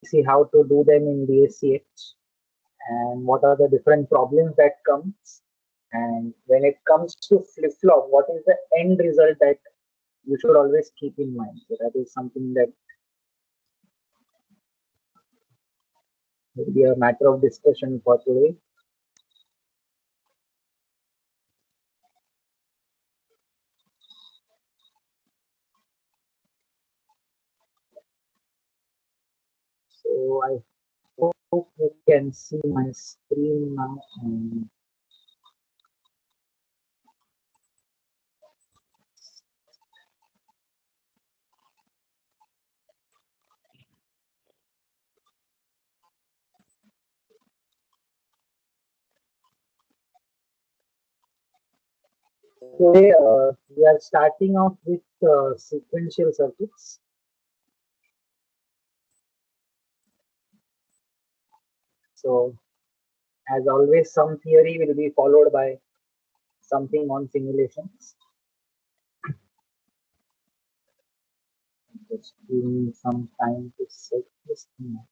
see how to do them in DSCH and what are the different problems that comes. And when it comes to flip-flop, what is the end result that you should always keep in mind? So that is something that will be a matter of discussion for today. So I hope you can see my screen now. And today we are starting off with sequential circuits. So as always, some theory will be followed by something on simulations. Just give me some time to set this thing up.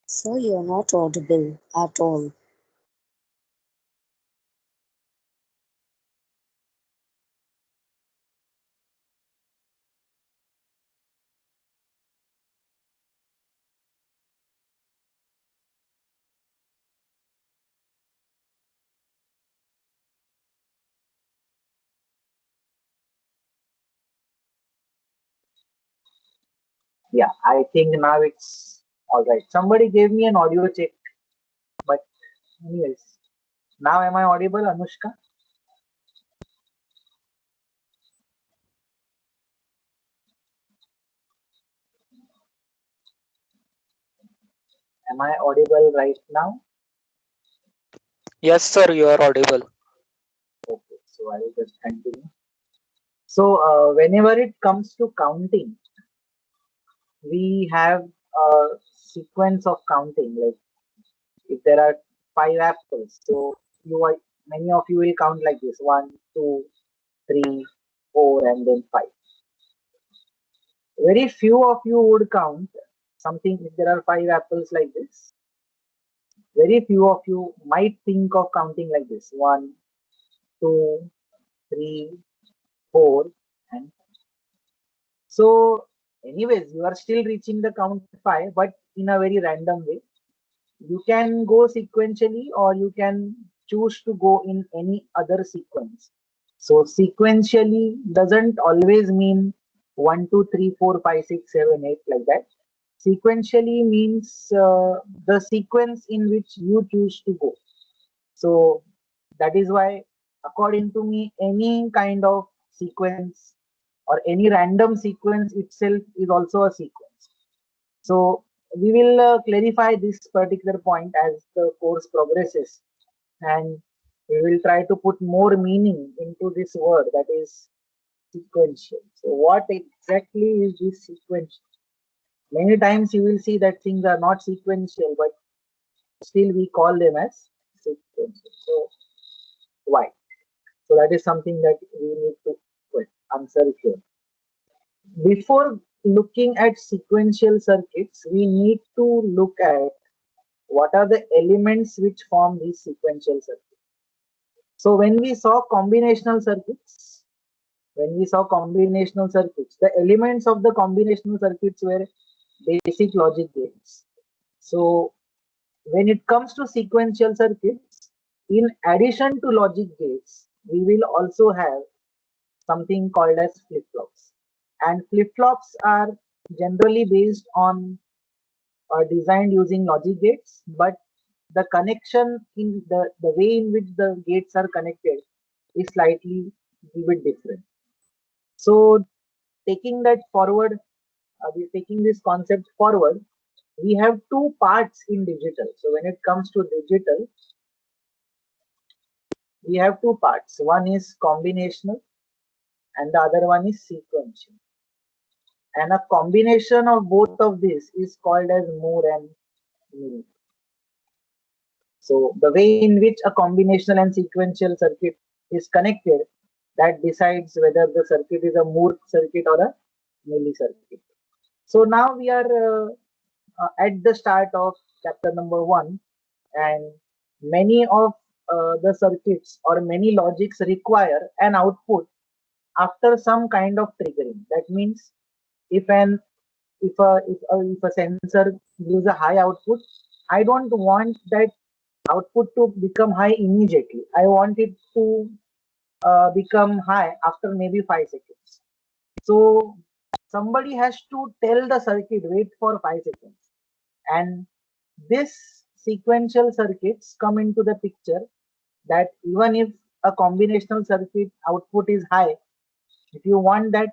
Sir, you're not audible at all. Yeah, I think now it's all right. Somebody gave me an audio check, but anyways, now am I audible, Anushka? Am I audible right now? Yes, sir, you are audible. Okay, so I will just continue. So whenever it comes to counting, we have a sequence of counting. Like if there are five apples, so many of you will count like this: one, two, three, four, and then five. Very few of you would count something if there are five apples like this. Very few of you might think of counting like this: one, two, three, four, and so. Anyways, you are still reaching the count at five, but in a very random way. You can go sequentially, or you can choose to go in any other sequence. So sequentially doesn't always mean 1, 2, 3, 4, 5, 6, 7, 8 like that. Sequentially means the sequence in which you choose to go. So that is why, according to me, any kind of sequence or any random sequence itself is also a sequence. So we will clarify this particular point as the course progresses, and we will try to put more meaning into this word, that is sequential. So what exactly is this sequential? Many times you will see that things are not sequential, but still we call them as sequential. So why? So that is something that we need to answer here. Before looking at sequential circuits, we need to look at what are the elements which form these sequential circuits. So when we saw combinational circuits, the elements of the combinational circuits were basic logic gates. So when it comes to sequential circuits, in addition to logic gates, we will also have something called as flip-flops. And flip-flops are generally based on or designed using logic gates, but the connection in the way in which the gates are connected is slightly a bit different. So taking that forward, we're taking this concept forward, we have two parts in digital. So when it comes to digital, we have two parts. One is combinational and the other one is sequential. And a combination of both of these is called as Moore and Mill. So the way in which a combinational and sequential circuit is connected, that decides whether the circuit is a Moore circuit or a Milli circuit. So now we are at the start of chapter number 1, and many of the circuits or many logics require an output after some kind of triggering. That means if an if a sensor gives a high output, I don't want that output to become high immediately. I want it to become high after maybe 5 seconds. So somebody has to tell the circuit, wait for 5 seconds. And this sequential circuits come into the picture, that even if a combinational circuit output is high, if you want that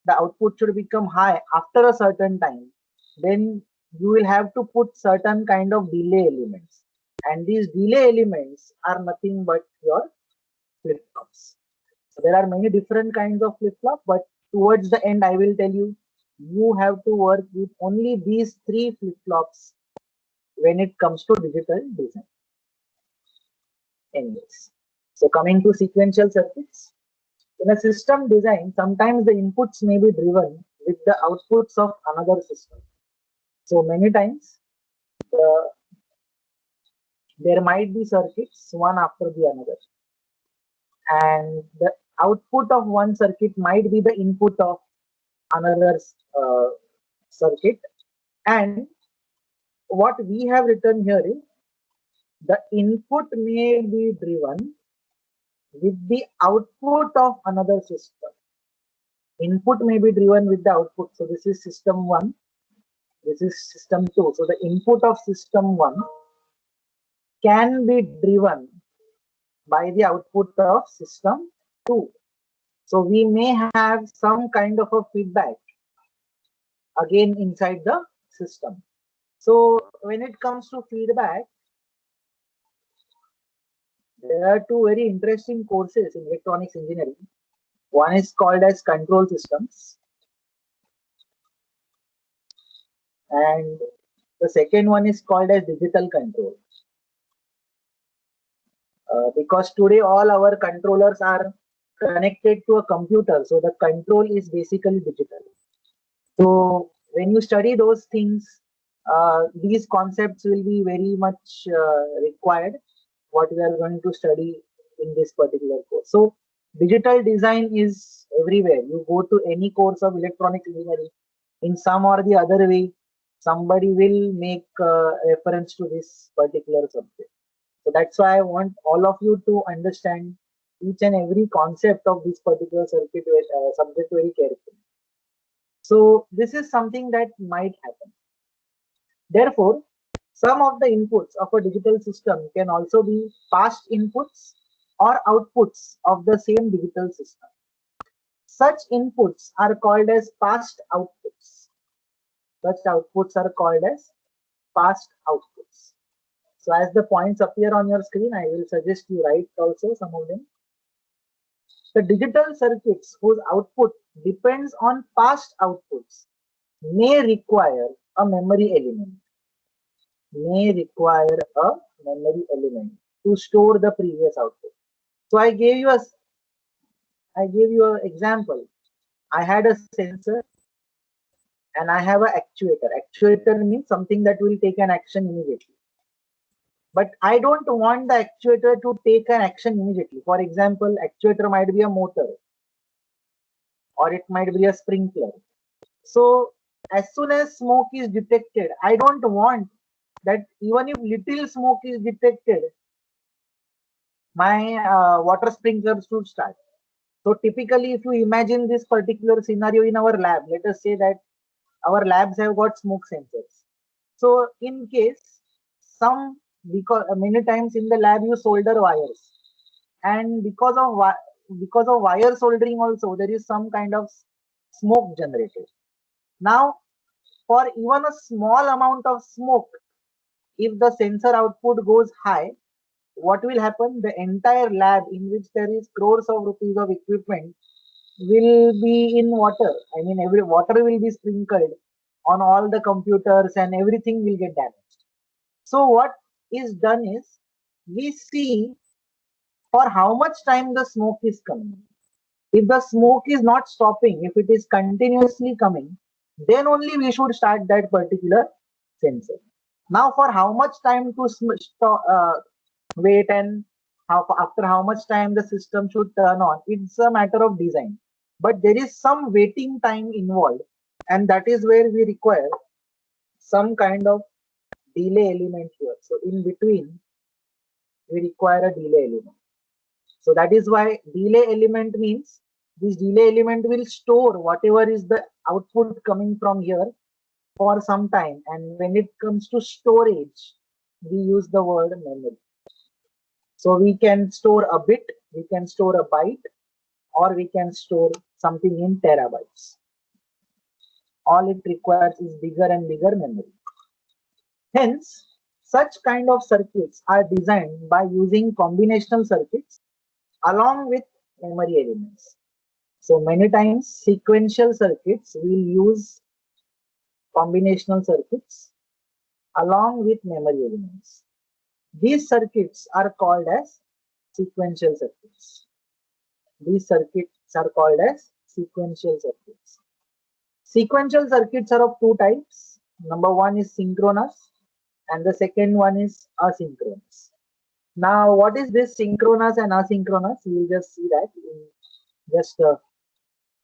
the output should become high after a certain time, then you will have to put certain kind of delay elements. And these delay elements are nothing but your flip-flops. So there are many different kinds of flip-flop, but towards the end, I will tell you, you have to work with only these three flip-flops when it comes to digital design. Anyways, so coming to sequential circuits, in a system design, sometimes the inputs may be driven with the outputs of another system. So many times, there might be circuits one after the another, and the output of one circuit might be the input of another uh, circuit. And what we have written here is the input may be driven with the output of another system. Input may be driven with the output. So this is system 1, this is system 2. So the input of system 1 can be driven by the output of system 2. So we may have some kind of a feedback again inside the system. So when it comes to feedback, there are two very interesting courses in electronics engineering. One is called as control systems, and the second one is called as digital control. Because today all our controllers are connected to a computer, so the control is basically digital. So when you study those things, these concepts will be very much required. What we are going to study in this particular course. So digital design is everywhere. You go to any course of electronic engineering, in some or the other way, somebody will make reference to this particular subject. So that's why I want all of you to understand each and every concept of this particular subject very carefully. So this is something that might happen. Therefore, some of the inputs of a digital system can also be past inputs or outputs of the same digital system. Such inputs are called as past outputs. Such outputs are called as past outputs. So as the points appear on your screen, I will suggest you write also some of them. The digital circuits whose output depends on past outputs may require a memory element. May require a memory element to store the previous output. So I gave you an example. I had a sensor and I have an actuator. Actuator means something that will take an action immediately. But I don't want the actuator to take an action immediately. For example, actuator might be a motor or it might be a sprinkler. So as soon as smoke is detected, I don't want that even if little smoke is detected, my water sprinkler should start. So typically, if you imagine this particular scenario in our lab, let us say that our labs have got smoke sensors. So in case because many times in the lab you solder wires, and because of wire soldering also there is some kind of smoke generated. Now, for even a small amount of smoke, if the sensor output goes high, what will happen? The entire lab in which there is crores of rupees of equipment will be in water. I mean, every water will be sprinkled on all the computers and everything will get damaged. So what is done is we see for how much time the smoke is coming. If the smoke is not stopping, if it is continuously coming, then only we should start that particular sensor. Now, for how much time to wait and after how much time the system should turn on, it's a matter of design. But there is some waiting time involved, and that is where we require some kind of delay element here. So in between, we require a delay element. So that is why delay element means this delay element will store whatever is the output coming from here for some time. And when it comes to storage, we use the word memory. So we can store a bit, we can store a byte, or we can store something in terabytes. All it requires is bigger and bigger memory. Hence, such kind of circuits are designed by using combinational circuits along with memory elements. So many times sequential circuits will use combinational circuits along with memory elements. These circuits are called as sequential circuits. These circuits are called as sequential circuits. Sequential circuits are of two types. Number one is synchronous and the second one is asynchronous. Now, what is this synchronous and asynchronous? You will just see that in just a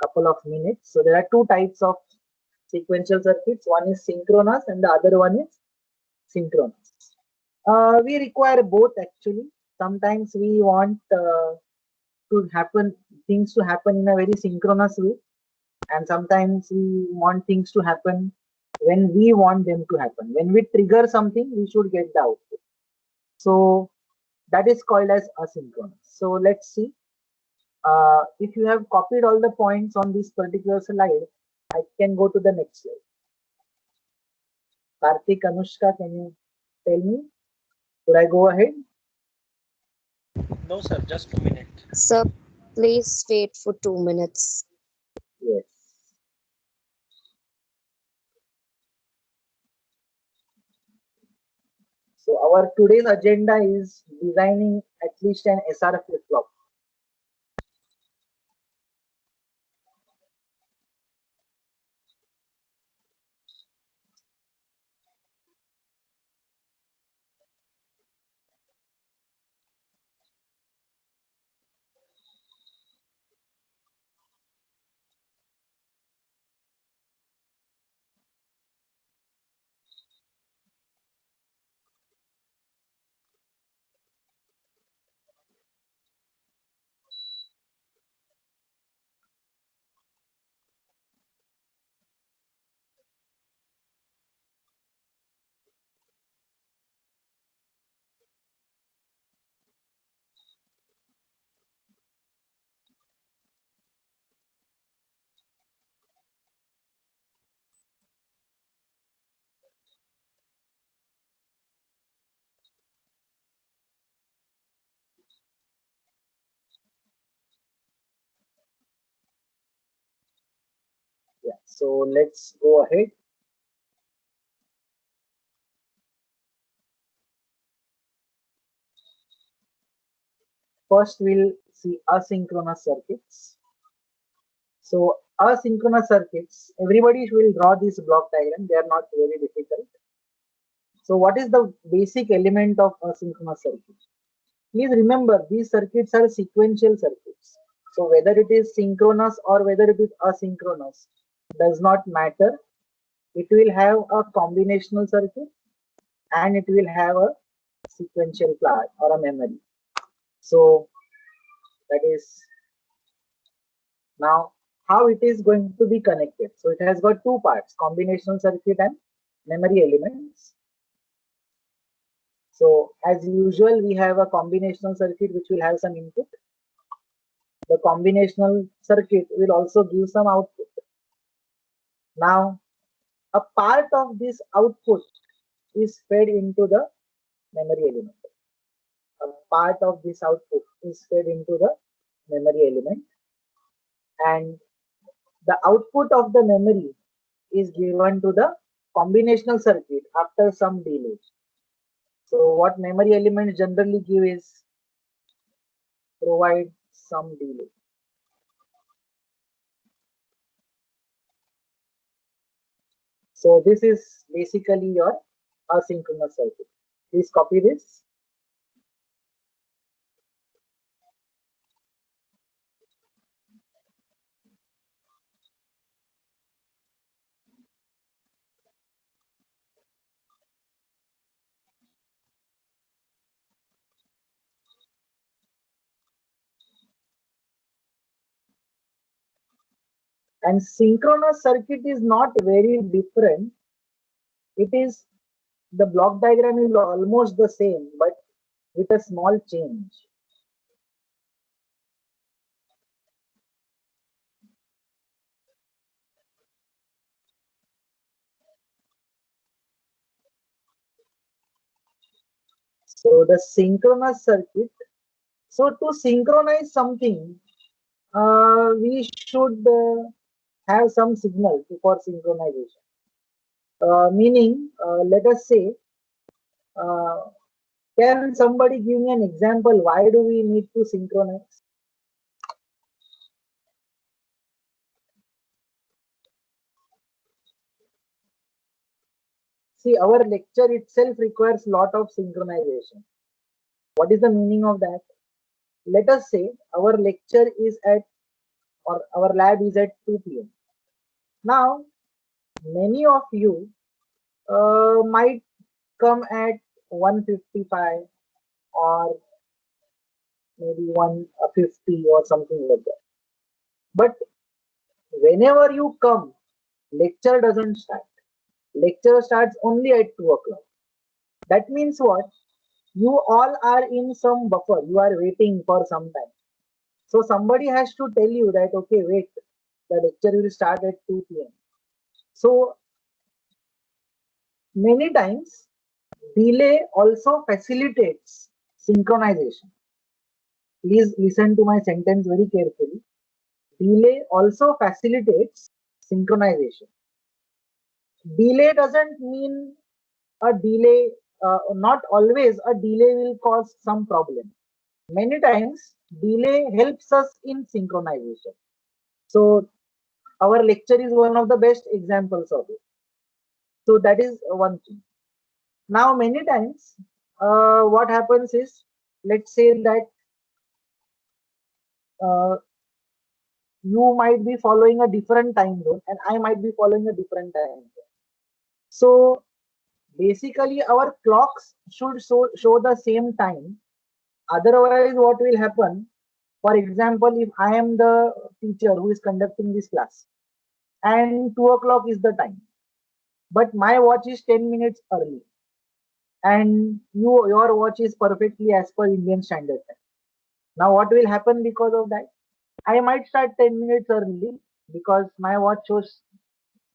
couple of minutes. So there are two types of sequential circuits. One is synchronous and the other one is synchronous. We require both actually. Sometimes we want things to happen in a very synchronous way, and sometimes we want things to happen when we want them to happen. When we trigger something, we should get the output. So that is called as asynchronous. So let's see. If you have copied all the points on this particular slide, I can go to the next slide. Karthik, Anushka, can you tell me? Should I go ahead? No, sir, just a minute. Sir, Please wait for 2 minutes. Yes. So our today's agenda is designing at least an SR flip-flop. Yeah. So let's go ahead. First, we'll see asynchronous circuits. So asynchronous circuits, everybody will draw this block diagram. They are not very difficult. So what is the basic element of asynchronous circuit? Please remember these circuits are sequential circuits. So whether it is synchronous or whether it is asynchronous does not matter. It will have a combinational circuit and it will have a sequential flag or a memory. So that is now how it is going to be connected. So it has got two parts, combinational circuit and memory elements. So as usual, we have a combinational circuit which will have some input. The combinational circuit will also give some output. Now, a part of this output is fed into the memory element. A part of this output is fed into the memory element, and the output of the memory is given to the combinational circuit after some delay. So what memory elements generally give is provide some delay. So this is basically your asynchronous circuit. Please copy this. And synchronous circuit is not very different. It is the block diagram is almost the same, but with a small change. So the synchronous circuit. So to synchronize something, we should have some signal for synchronization. Meaning, let us say, uh, can somebody give me an example? Why do we need to synchronize? See, our lecture itself requires lot of synchronization. What is the meaning of that? Let us say our lecture is at or our lab is at 2 p.m. Now, many of you might come at 1:55 or maybe 1:50 or something like that. But whenever you come, lecture doesn't start. Lecture starts only at 2 o'clock. That means what? You all are in some buffer. You are waiting for some time. So somebody has to tell you that, okay, wait, the lecture will start at 2 p.m. So many times delay also facilitates synchronization. Please listen to my sentence very carefully. Delay also facilitates synchronization. Delay doesn't mean a delay, not always a delay will cause some problem. Many times, delay helps us in synchronization. So, our lecture is one of the best examples of it. So, that is one thing. Now, many times, what happens is, let's say that uh, you might be following a different time zone and I might be following a different time zone. So, basically, our clocks should show the same time. Otherwise, what will happen? For example, if I am the teacher who is conducting this class and 2 o'clock is the time, but my watch is 10 minutes early and your watch is perfectly as per Indian standard time. Now, what will happen because of that? I might start 10 minutes early because my watch shows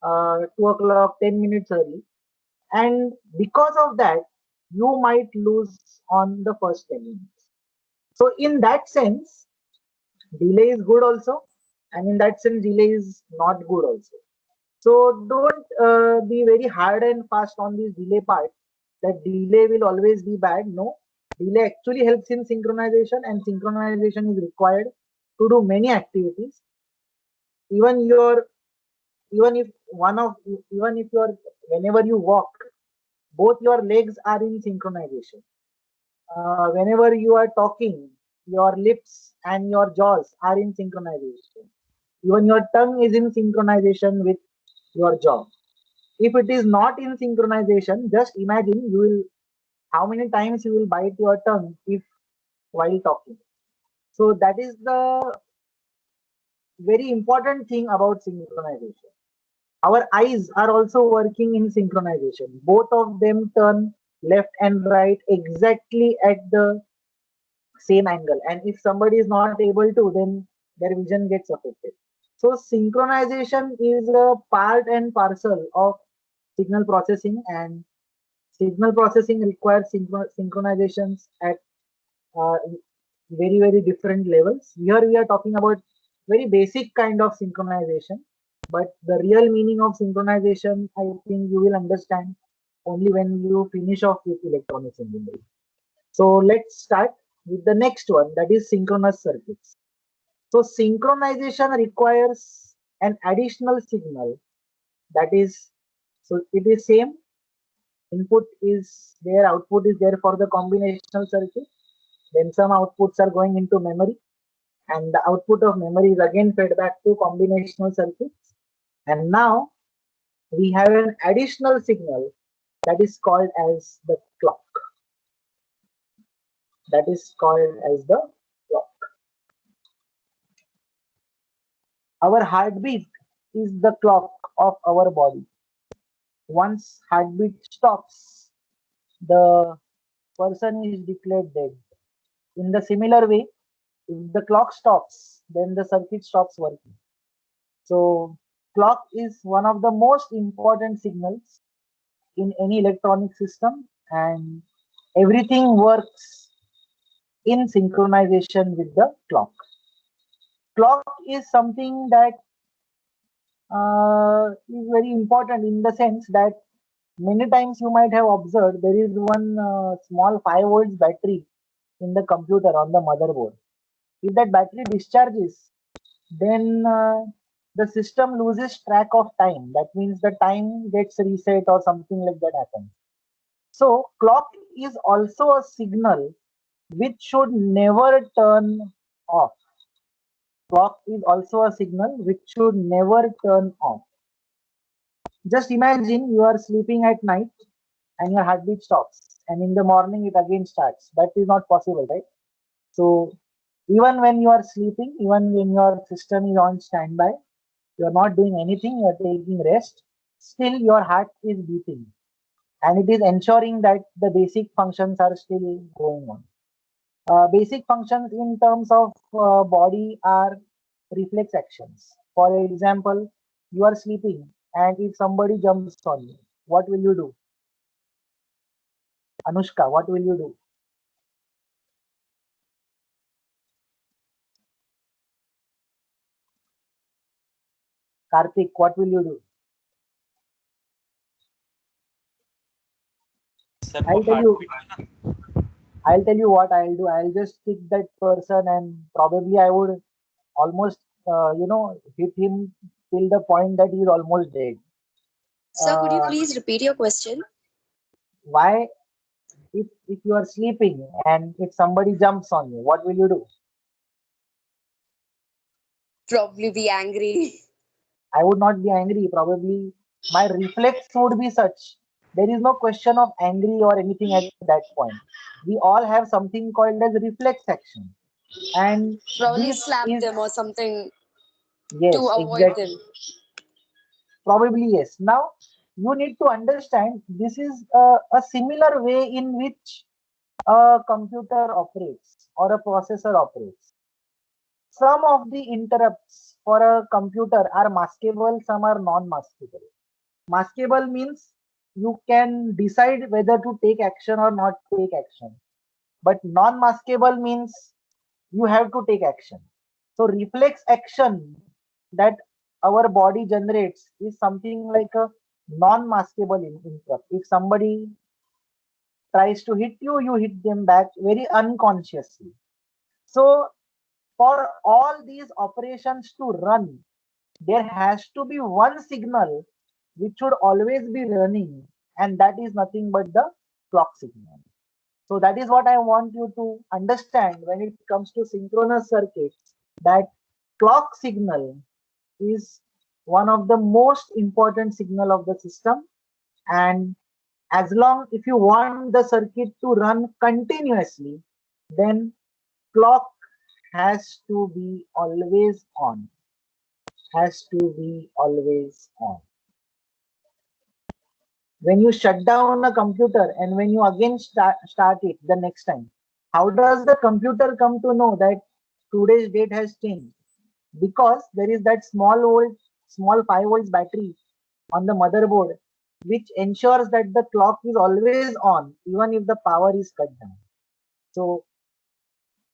2 o'clock 10 minutes early, and because of that, you might lose on the first 10 minutes. So, in that sense, delay is good also, and in that sense, delay is not good also. So don't be very hard and fast on this delay part. That delay will always be bad. No, delay actually helps in synchronization, and synchronization is required to do many activities. Even your, even if one of, even if your, whenever you walk, both your legs are in synchronization. Whenever you are talking, your lips and your jaws are in synchronization. Even your tongue is in synchronization with your jaw. If it is not in synchronization, just imagine you will how many times you will bite your tongue if while talking. So that is the very important thing about synchronization. Our eyes are also working in synchronization. Both of them turn left and right exactly at the same angle. And if somebody is not able to, then their vision gets affected. So synchronization is a part and parcel of signal processing, and signal processing requires synchronizations at uh, very different levels. Here we are talking about very basic kind of synchronization, but the real meaning of synchronization, I think you will understand only when you finish off with electronics engineering. So let's start with the next one, that is synchronous circuits. So synchronization requires an additional signal, that is, so it is same. Input is there, output is there for the combinational circuit. Then some outputs are going into memory, and the output of memory is again fed back to combinational circuits. And now we have an additional signal that is called as the clock. That is called as the clock. Our heartbeat is the clock of our body. Once heartbeat stops, the person is declared dead. In the similar way, if the clock stops, then the circuit stops working. So clock is one of the most important signals in any electronic system, and everything works in synchronization with the clock. Clock is something that is very important in the sense that many times you might have observed there is one small 5 volts battery in the computer on the motherboard. If that battery discharges, then the system loses track of time. That means the time gets reset or something like that happens. So clock is also a signal which should never turn off. Clock is also a signal which should never turn off. Just imagine you are sleeping at night and your heartbeat stops, and in the morning it again starts. That is not possible, right? So even when you are sleeping, even when your system is on standby, you are not doing anything, you are taking rest, still your heart is beating, and it is ensuring that the basic functions are still going on. Basic functions in terms of body are reflex actions. For example, you are sleeping, and if somebody jumps on you, what will you do? Anushka, what will you do? Karthik, what will you do? I'll tell you. I'll tell you what I'll do. I'll just kick that person, and probably I would almost, hit him till the point that he's almost dead. Sir, could you Uh, please repeat your question? why, if you are sleeping and if somebody jumps on you, what will you do? Probably be angry. I would not be angry. Probably my reflex would be such. There is no question of angry or anything at that point. We all have something called as reflex action, and Probably this slap is, them or something to yes, avoid them. exactly. Probably yes. Now you need to understand this is a similar way in which a computer operates or a processor operates. Some of the interrupts for a computer are maskable, some are non-maskable. Maskable means you can decide whether to take action or not take action. But non-maskable means you have to take action. So reflex action that our body generates is something like a non-maskable interrupt. If somebody tries to hit you, you hit them back very unconsciously. So for all these operations to run, there has to be one signal which should always be running, and that is nothing but the clock signal. So that is what I want you to understand when it comes to synchronous circuits, that clock signal is one of the most important signal of the system. And as long if you want the circuit to run continuously, then clock has to be always on, has to be always on. When you shut down a computer and when you again start it the next time, how does the computer come to know that today's date has changed? Because there is that small 5 volts battery on the motherboard which ensures that the clock is always on even if the power is cut down. So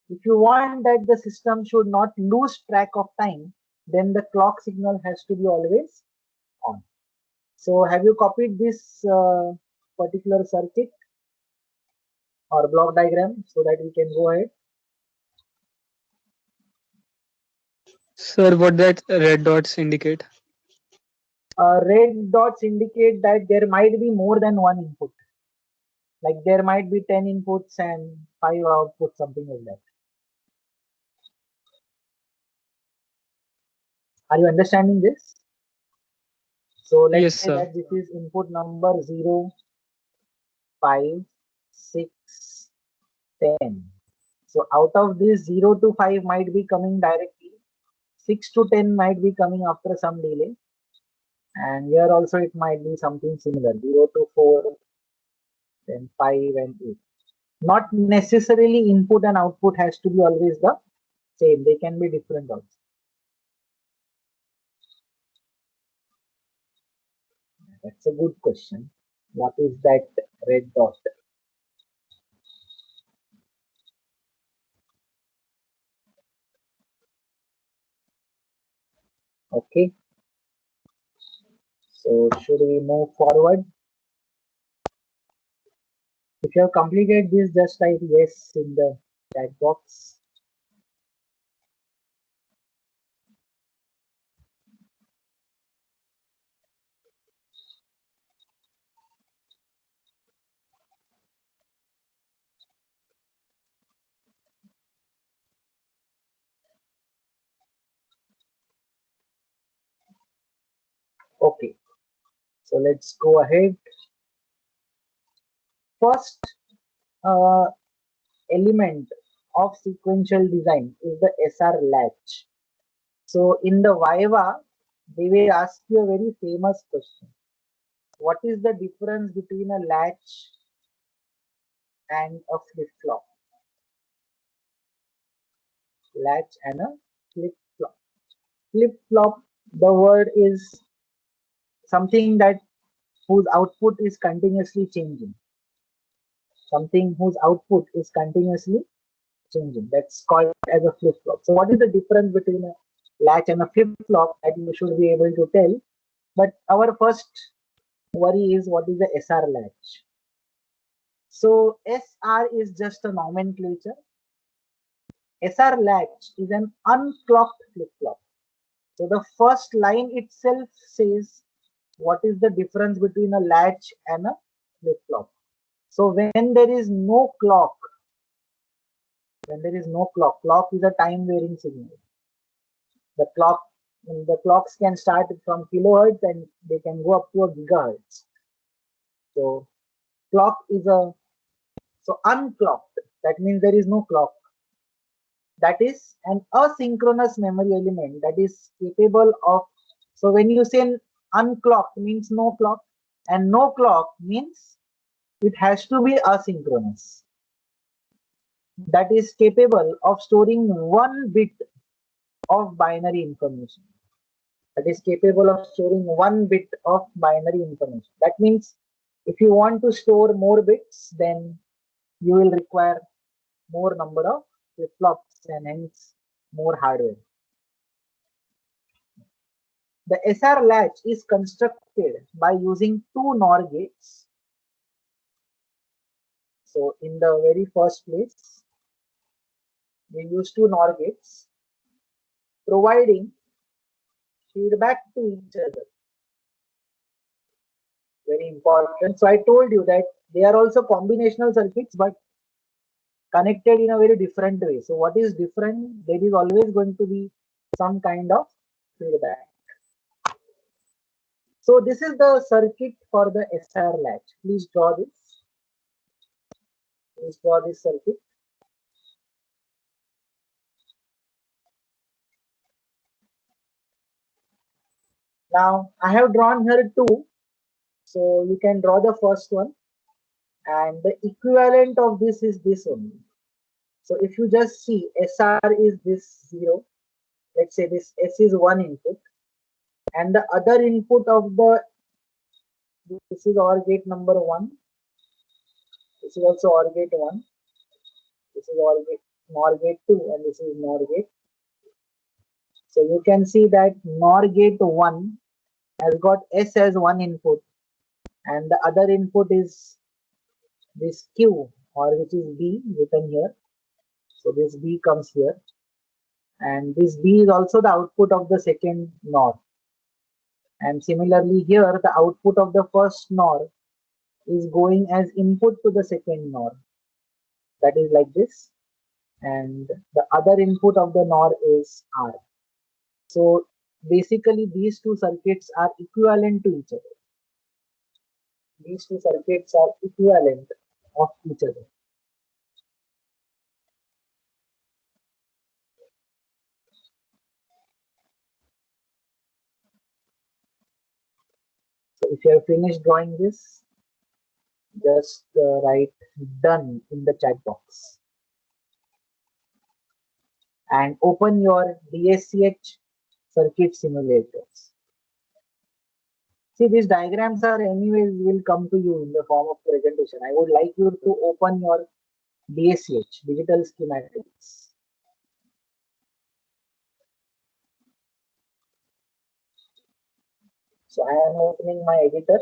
if you want that the system should not lose track of time, then the clock signal has to be always on. So have you copied this particular circuit or block diagram so that we can go ahead? Sir, what that red dots indicate? Red dots indicate that there might be more than one input. Like there might be 10 inputs and 5 outputs, something like that. Are you understanding this? So let's Yes, say sir. that this is input number 0, 5, 6, 10. So out of this 0 to 5 might be coming directly. 6 to 10 might be coming after some delay. And here also it might be something similar, 0 to 4, then 5 and 8. Not necessarily input and output has to be always the same. They can be different also. That's a good question. What is that red dot? Okay. So should we move forward? If you have completed this, just type yes in the chat box. Okay. So let's go ahead. First uh, element of sequential design is the SR latch. So in the Viva, they will ask you a very famous question. What is the difference between a latch and a flip-flop? Latch and a flip-flop. Flip-flop, the word is something that whose output is continuously changing. Something whose output is continuously changing. That's called as a flip-flop. So what is the difference between a latch and a flip-flop that you should be able to tell. But our first worry is what is the SR latch. So SR is just a nomenclature. SR latch is an unclocked flip-flop. So the first line itself says what is the difference between a latch and a flip-flop. So when there is no clock, clock is a time varying signal. The clocks can start from kilohertz and they can go up to a gigahertz. So clock is unclocked. That means there is no clock. That is an asynchronous memory element that is capable of. So when you say unclocked means no clock, and no clock means it has to be asynchronous. That is capable of storing 1 bit of binary information. That is capable of storing 1 bit of binary information. That means if you want to store more bits, then you will require more number of flip-flops and hence more hardware. The SR latch is constructed by using two NOR gates. So in the very first place, we use two NOR gates, providing feedback to each other. Very important. So I told you that they are also combinational circuits, but connected in a very different way. So what is different? There is always going to be some kind of feedback. So this is the circuit for the SR latch. Please draw this. Please draw this circuit. Now I have drawn here two. So you can draw the first one. And the equivalent of this is this only. So if you just see SR is this 0. Let's say this S is one input. And the other input of this is OR gate number 1. This is also OR gate 1. This is NOR gate 2 and this is NOR gate. So you can see that NOR gate 1 has got S as one input and the other input is this Q, or which is B written here. So this B comes here and this B is also the output of the second NOR. And similarly here the output of the first NOR is going as input to the second NOR. That is like this. And the other input of the NOR is R. So basically these two circuits are equivalent to each other. These two circuits are equivalent of each other. So if you have finished drawing this, just write done in the chat box. And open your DSCH circuit simulators. See, these diagrams are anyways will come to you in the form of presentation. I would like you to open your DSCH, digital schematics. So I am opening my editor.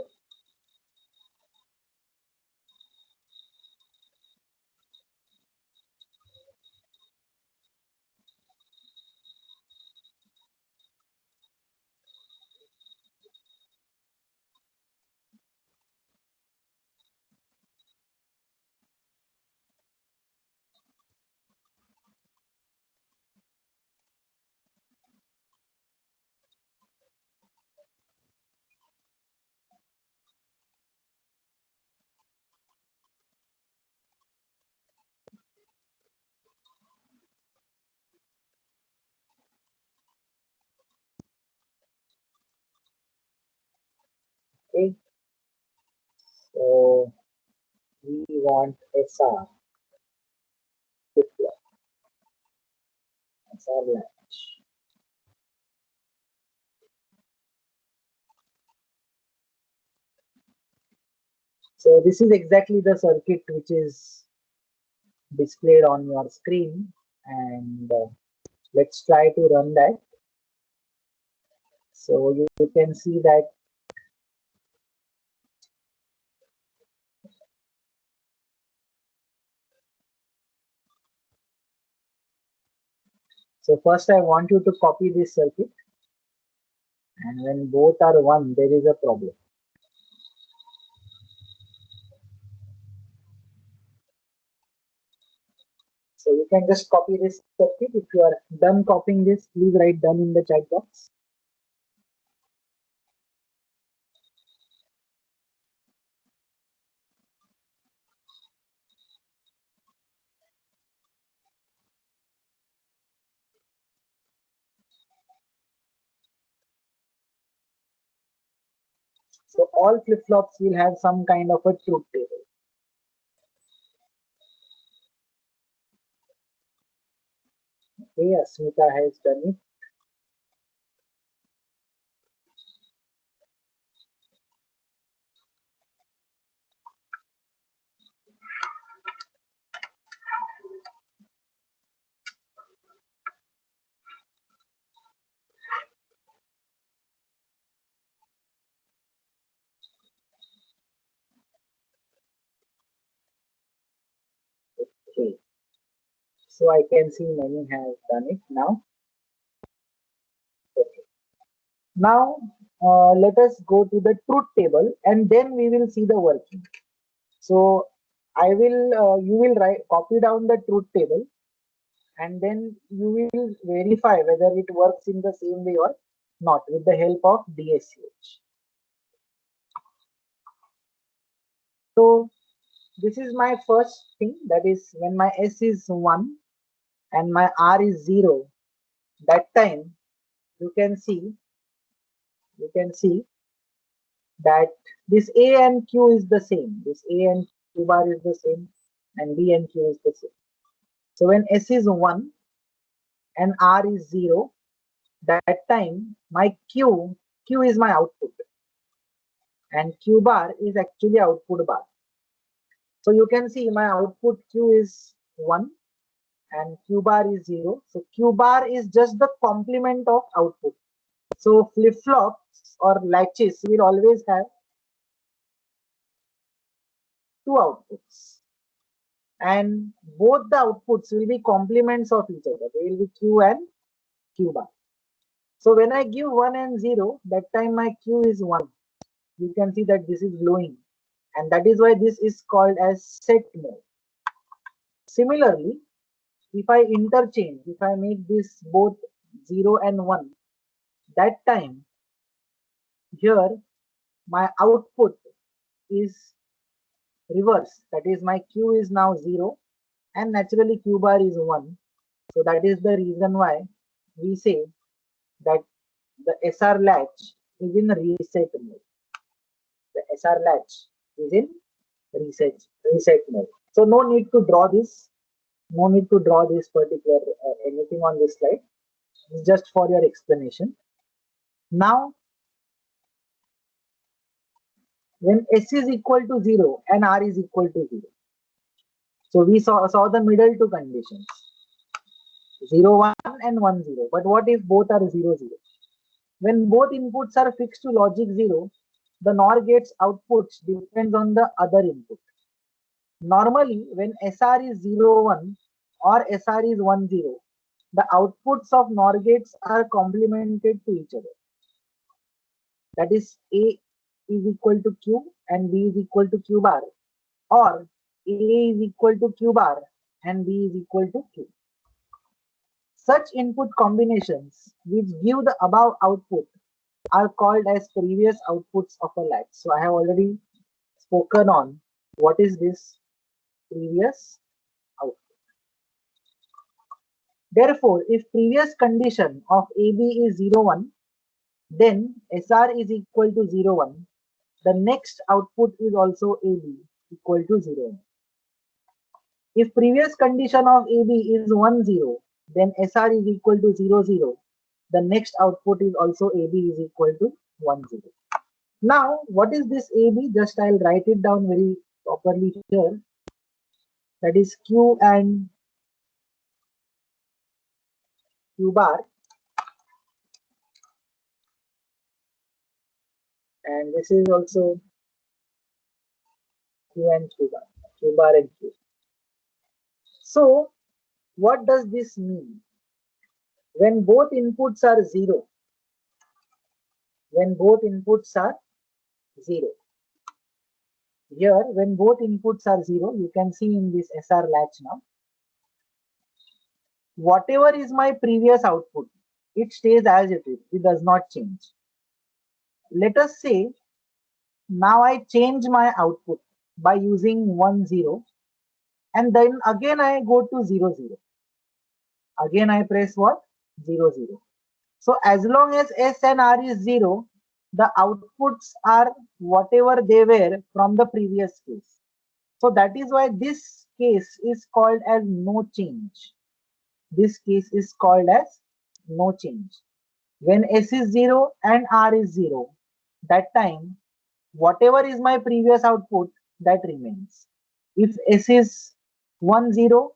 Okay. So we want SR. SR latch. So this is exactly the circuit which is displayed on your screen, and let's try to run that. So you can see that so first I want you to copy this circuit, and when both are 1 there is a problem. So you can just copy this circuit. If you are done copying this, please write done in the chat box. So all flip-flops will have some kind of a truth table. Okay, Asmita has done it. Okay. So I can see many have done it now. Okay. Now let us go to the truth table and then we will see the working. So you will copy down the truth table and then you will verify whether it works in the same way or not with the help of DSCH. So this is my first thing, that is when my S is 1 and my R is 0, that time you can see that this A and Q is the same. This A and Q bar is the same and B and Q is the same. So when S is 1 and R is 0, that time my Q is my output and Q bar is actually output bar. So you can see my output Q is 1 and Q bar is 0. So Q bar is just the complement of output. So flip-flops or latches will always have two outputs. And both the outputs will be complements of each other. They will be Q and Q bar. So when I give 1 and 0, that time my Q is 1. You can see that this is glowing. And that is why this is called as set mode. Similarly, if I interchange, if I make this both 0 and 1, that time here my output is reverse. That is my Q is now 0 and naturally Q bar is 1. So that is the reason why we say that the SR latch is in reset mode. The SR latch is in reset mode. So no need to draw this. No need to draw this particular anything on this slide. It's just for your explanation. Now, when S is equal to 0 and R is equal to 0. So we saw the middle two conditions. 0, 1 and 1, 0. But what if both are 0, 0? When both inputs are fixed to logic 0, the NOR gate's outputs depends on the other input. Normally, when SR is 0, 1 or SR is 1, 0, the outputs of NOR gates are complemented to each other. That is A is equal to Q and B is equal to Q bar, or A is equal to Q bar and B is equal to Q. Such input combinations which give the above output are called as previous outputs of a latch. So I have already spoken on what is this previous output. Therefore, if previous condition of AB is 0, 1, then SR is equal to 0, 1. The next output is also AB equal to 0, 1. If previous condition of AB is 1, 0, then SR is equal to 0, 0. The next output is also AB is equal to 1, 0. Now, what is this AB? Just I'll write it down very properly here. That is Q and Q bar and this is also Q and Q bar and Q. So what does this mean? When both inputs are zero, when both inputs are zero. Here, when both inputs are zero, you can see in this SR latch now, whatever is my previous output, it stays as it is, it does not change. Let us say now I change my output by using 1 0, and then again I go to 0 0. Again I press what? 0 0. So as long as S and R is 0, the outputs are whatever they were from the previous case. So that is why this case is called as no change. This case is called as no change. When S is 0 and R is 0, that time whatever is my previous output, that remains. If S is 1 0,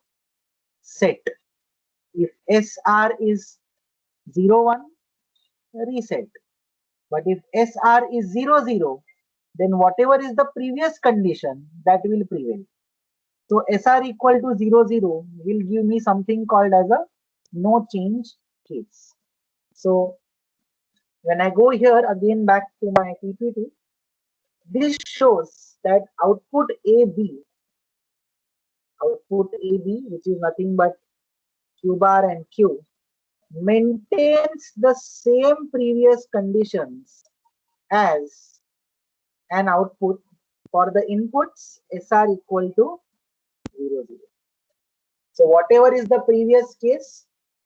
set. If SR is 0 1, reset. But if SR is 0 0, then whatever is the previous condition, that will prevail. So SR equal to 0 0 will give me something called as a no change case. So when I go here again back to my PPT, this shows that output AB, which is nothing but Q bar and Q, maintains the same previous conditions as an output for the inputs SR equal to 0 0. So whatever is the previous case,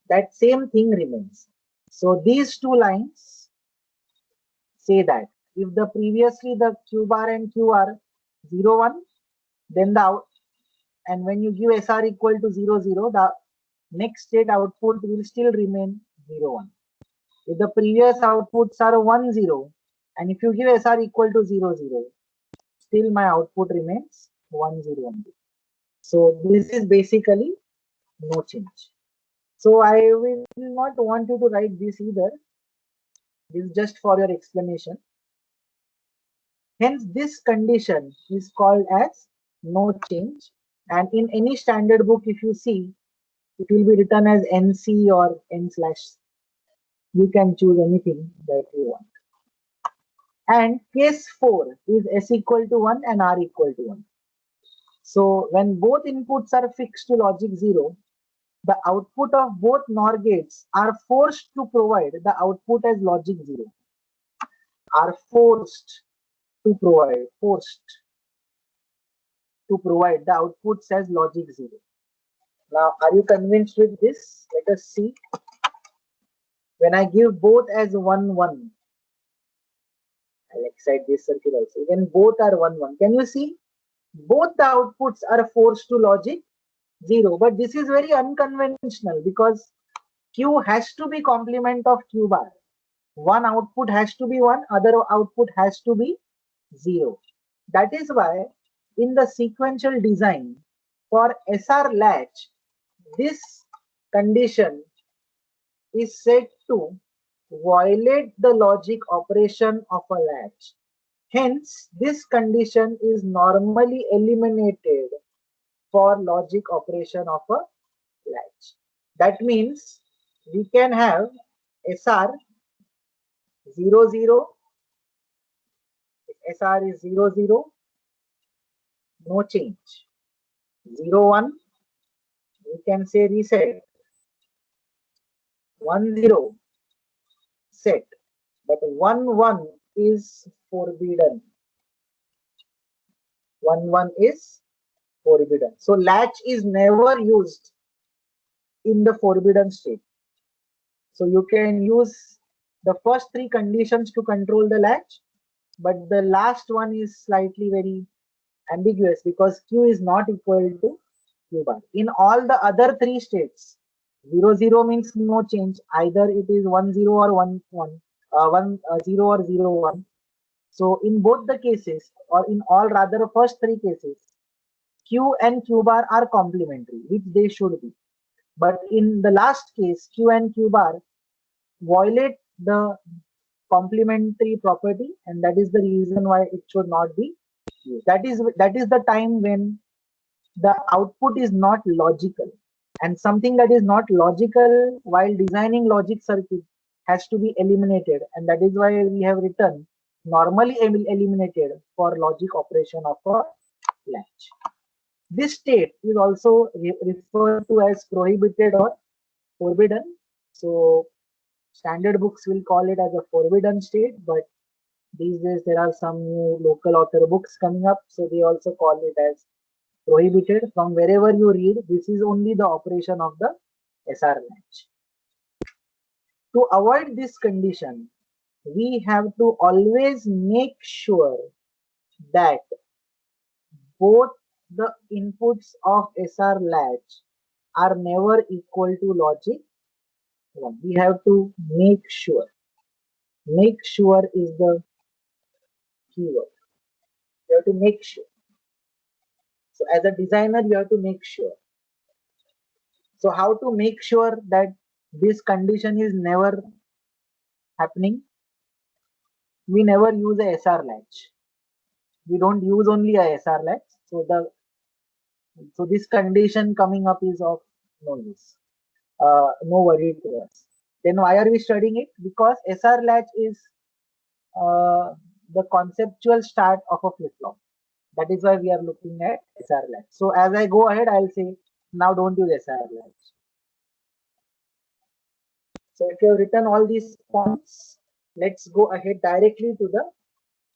that same thing remains. So these two lines say that if the previously the Q bar and Q are 0 1, then the out, and when you give SR equal to 0 0, the next state output will still remain 0 1. If the previous outputs are 1 0, and if you give SR equal to 0 0, still my output remains 1 0 1. So this is basically no change. So I will not want you to write this either. This is just for your explanation. Hence, this condition is called as no change. And in any standard book, if you see, it will be written as NC or N/. You can choose anything that you want. And case 4 is S equal to 1 and R equal to 1. So when both inputs are fixed to logic 0, the output of both NOR gates are forced to provide the output as logic 0. Are forced to provide the outputs as logic 0. Now, are you convinced with this? Let us see. When I give both as 1 1, I'll excite this circuit also. When both are 1 1, can you see? Both the outputs are forced to logic 0. But this is very unconventional because Q has to be complement of Q bar. One output has to be 1, other output has to be 0. That is why in the sequential design for SR latch, this condition is said to violate the logic operation of a latch. Hence, this condition is normally eliminated for logic operation of a latch. That means we can have SR 0 0. If SR is 0 0, no change. 0 1, we can say reset. 1 0, set. But 1 1 is forbidden. 1 1 is forbidden. So latch is never used in the forbidden state. So you can use the first three conditions to control the latch, but the last one is slightly very ambiguous because Q is not equal to Q bar. In all the other three states, 0 0 means no change. Either it is 1 0 or 1 1, 0 or 0 1. So in both the cases, or in all rather first three cases, Q and Q bar are complementary, which they should be. But in the last case, Q and Q bar violate the complementary property, and that is the reason why it should not be used. That is the time when the output is not logical, and something that is not logical while designing logic circuit has to be eliminated, and that is why we have written normally eliminated for logic operation of a latch. This state is also referred to as prohibited or forbidden. So standard books will call it as a forbidden state, but these days there are some new local author books coming up, so they also call it as prohibited. From wherever you read, this is only the operation of the SR latch. To avoid this condition, we have to always make sure that both the inputs of SR latch are never equal to logic 1. We have to make sure. Make sure is the keyword. You have to make sure. So as a designer, you have to make sure. So how to make sure that this condition is never happening? We never use a SR latch. We don't use only a SR latch. So this condition coming up is of no use. No worry to us. Then why are we studying it? Because SR latch is the conceptual start of a flip-flop. That is why we are looking at SR latch. So as I go ahead, I'll say, now don't use SR latch. So if you have written all these points, let's go ahead directly to the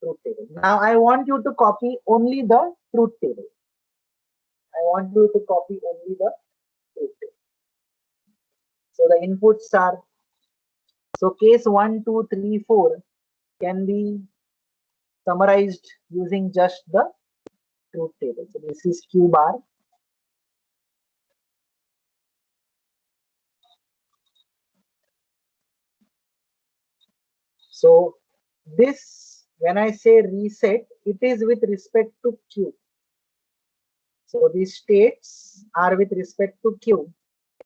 truth table. Now I want you to copy only the truth table. I want you to copy only the truth table. So the inputs are, so case 1, 2, 3, 4 can be summarized using just the truth table. So this is Q bar. So this, when I say reset, it is with respect to Q. So these states are with respect to Q,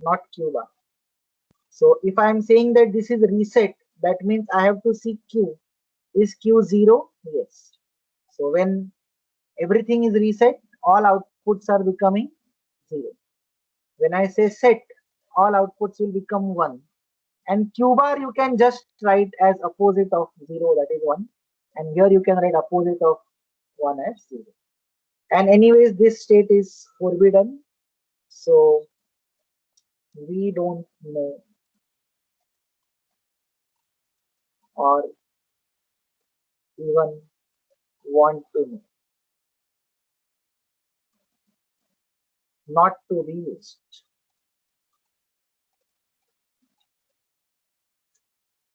not Q bar. So if I am saying that this is reset, that means I have to see Q. Is Q 0? Yes. So when everything is reset, all outputs are becoming 0. When I say set, all outputs will become 1. And Q bar you can just write as opposite of 0, that is 1. And here you can write opposite of 1 as 0. And anyways, this state is forbidden. So we don't know or even want to know. Not to be used.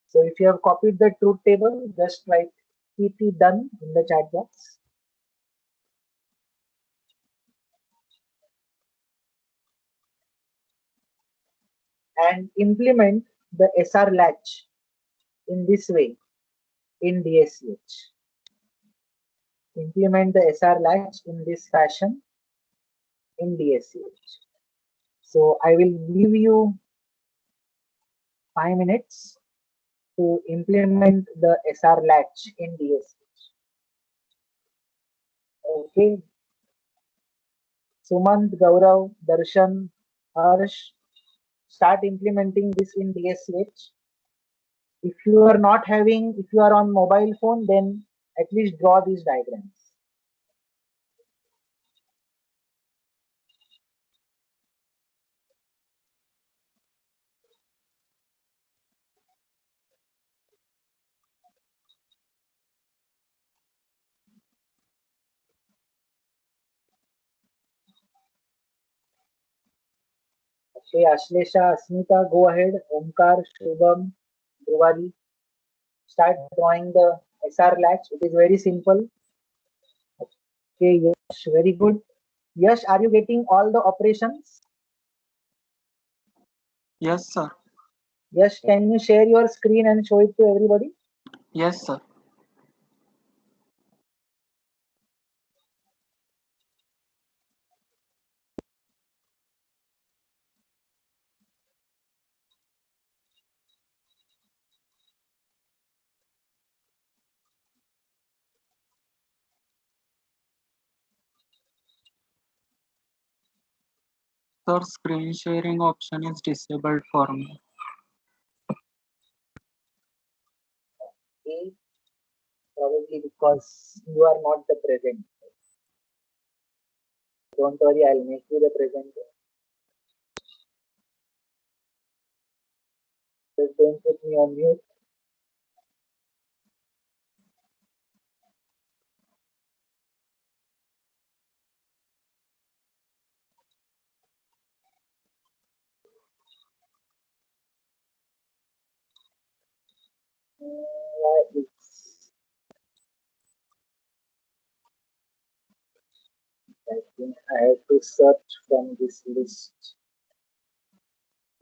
So if you have copied the truth table, just write TP done in the chat box. And implement the SR latch in this way in DSCH. Implement the SR latch in this fashion in DSCH. So I will give you 5 minutes to implement the SR latch in DSCH. Okay. Sumant, Gaurav, Darshan, Harsh, start implementing this in DSCH. If you are not having, if you are on mobile phone, then at least draw these diagrams. Okay, Ashlesha, Asmita, go ahead. Omkar, Shubham, Dhruvari, start drawing the SR latch. It is very simple. Okay, Yash, very good. Yash, are you getting all the operations? Yes, sir. Yash, can you share your screen and show it to everybody? Yes, sir. Sir, screen sharing option is disabled for me. Okay, probably because you are not the present. Don't worry, I'll make you the presenter. Just don't put me on mute. It's, I think I have to search from this list.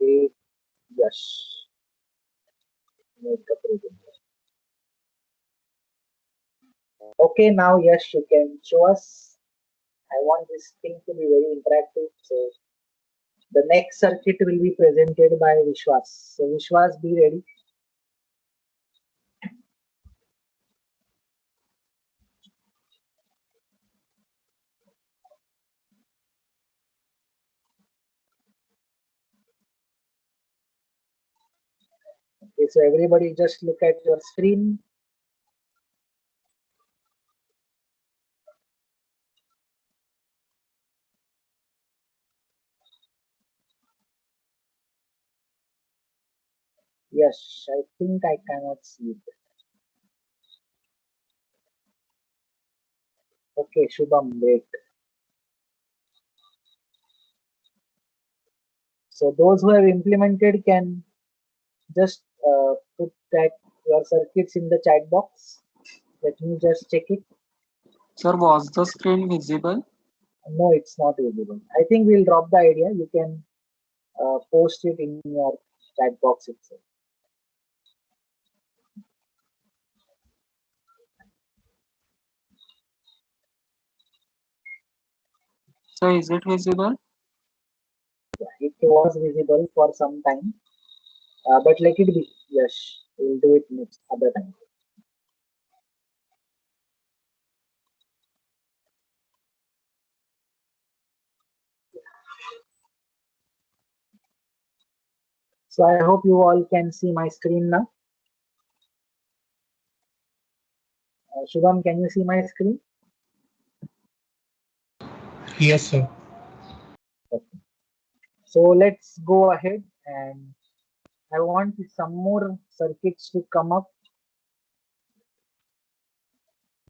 Okay, yes, make a presenter. Okay, now yes, you can show us. I want this thing to be very interactive. So the next circuit will be presented by Vishwas. So Vishwas, be ready. Okay, so everybody just look at your screen. Yes, I think I cannot see it. Okay, Shubham, wait. So those who have implemented can just put that your circuits in the chat box. Let me just check it. Sir, was the screen visible? No, it's not visible. I think we'll drop the idea. You can post it in your chat box itself. So is it visible? It was visible for some time, but let it be. Yes, we'll do it next other time. So I hope you all can see my screen now. Shubham, can you see my screen? Yes, sir. Okay. So let's go ahead, and I want some more circuits to come up.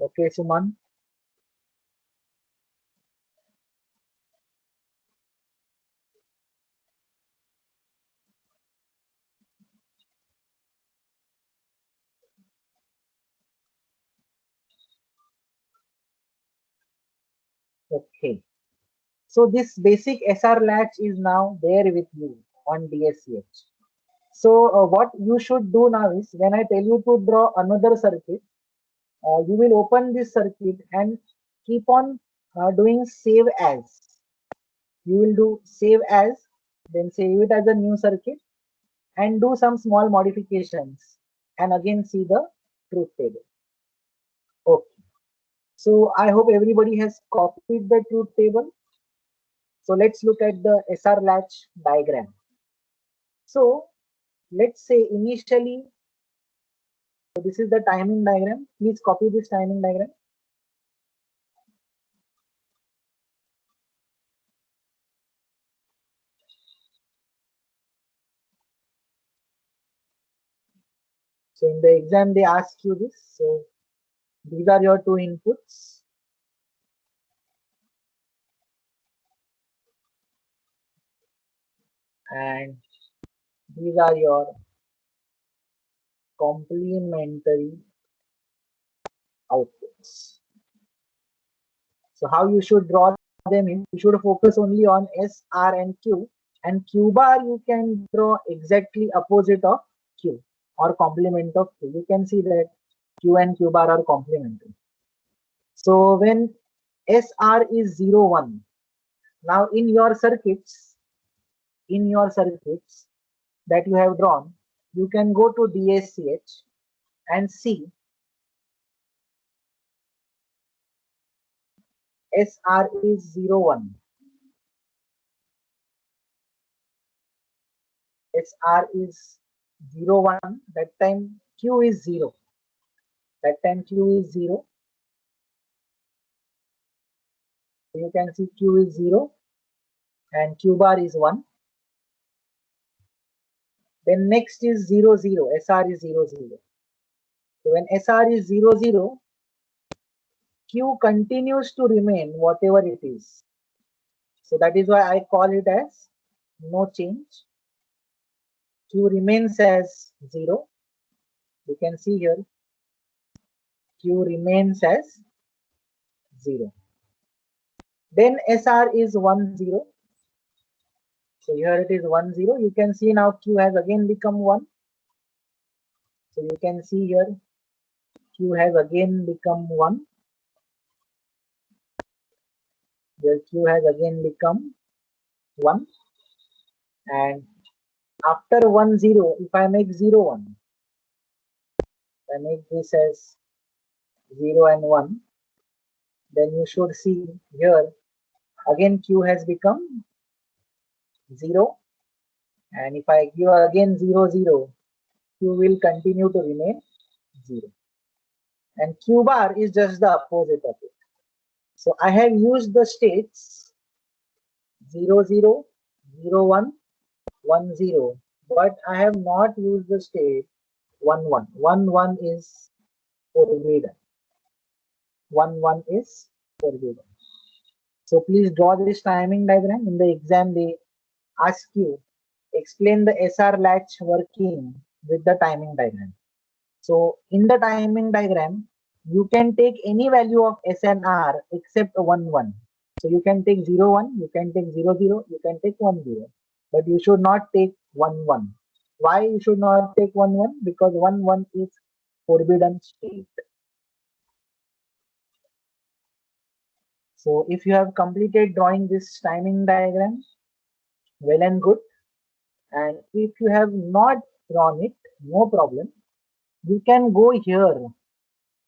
Okay, Suman. Okay. So this basic SR latch is now there with you on DSCH. So what you should do now is when I tell you to draw another circuit, you will open this circuit and keep on doing save as. You will do save as, then save it as a new circuit and do some small modifications and again see the truth table. Okay. So I hope everybody has copied the truth table. So let's look at the SR latch diagram. So let's say initially, so this is the timing diagram. Please copy this timing diagram. So in the exam, they ask you this. So these are your two inputs. And these are your complementary outputs. So how you should draw them in, you should focus only on S, R and Q. And Q bar you can draw exactly opposite of Q or complement of Q. You can see that Q and Q bar are complementary. So when SR is 0, 1, now in your circuits that you have drawn, you can go to DSCH and see SR is 0, 1. SR is 0, 1, that time Q is 0. That time Q is 0. So you can see Q is 0 and Q bar is 1. Then next is 0, 0. SR is 0, 0. So when SR is 0, 0, Q continues to remain whatever it is. So that is why I call it as no change. Q remains as 0. You can see here Q remains as 0. Then SR is 1, 0. So here it is 1, 0. You can see now Q has again become 1. So you can see here Q has again become 1. Here Q has again become 1. And after 1, 0, if I make 0, 1, I make this as 0 and 1, then you should see here again Q has become 0. And if I give again 0, 0, Q will continue to remain 0. And Q bar is just the opposite of it. So I have used the states 0, 0, 0, 1, 1, 0, but I have not used the state 1, 1. 1, 1 is forbidden. 1, 1 is forbidden. So please draw this timing diagram. In the exam, they ask you explain the SR latch working with the timing diagram. So in the timing diagram, you can take any value of S and R except 1, 1. So you can take 0, 1, you can take 0, 0, you can take 1, 0. But you should not take 1, 1. Why you should not take 1, 1? Because 1, 1 is forbidden state. So if you have completed drawing this timing diagram, well and good. And if you have not drawn it, no problem. You can go here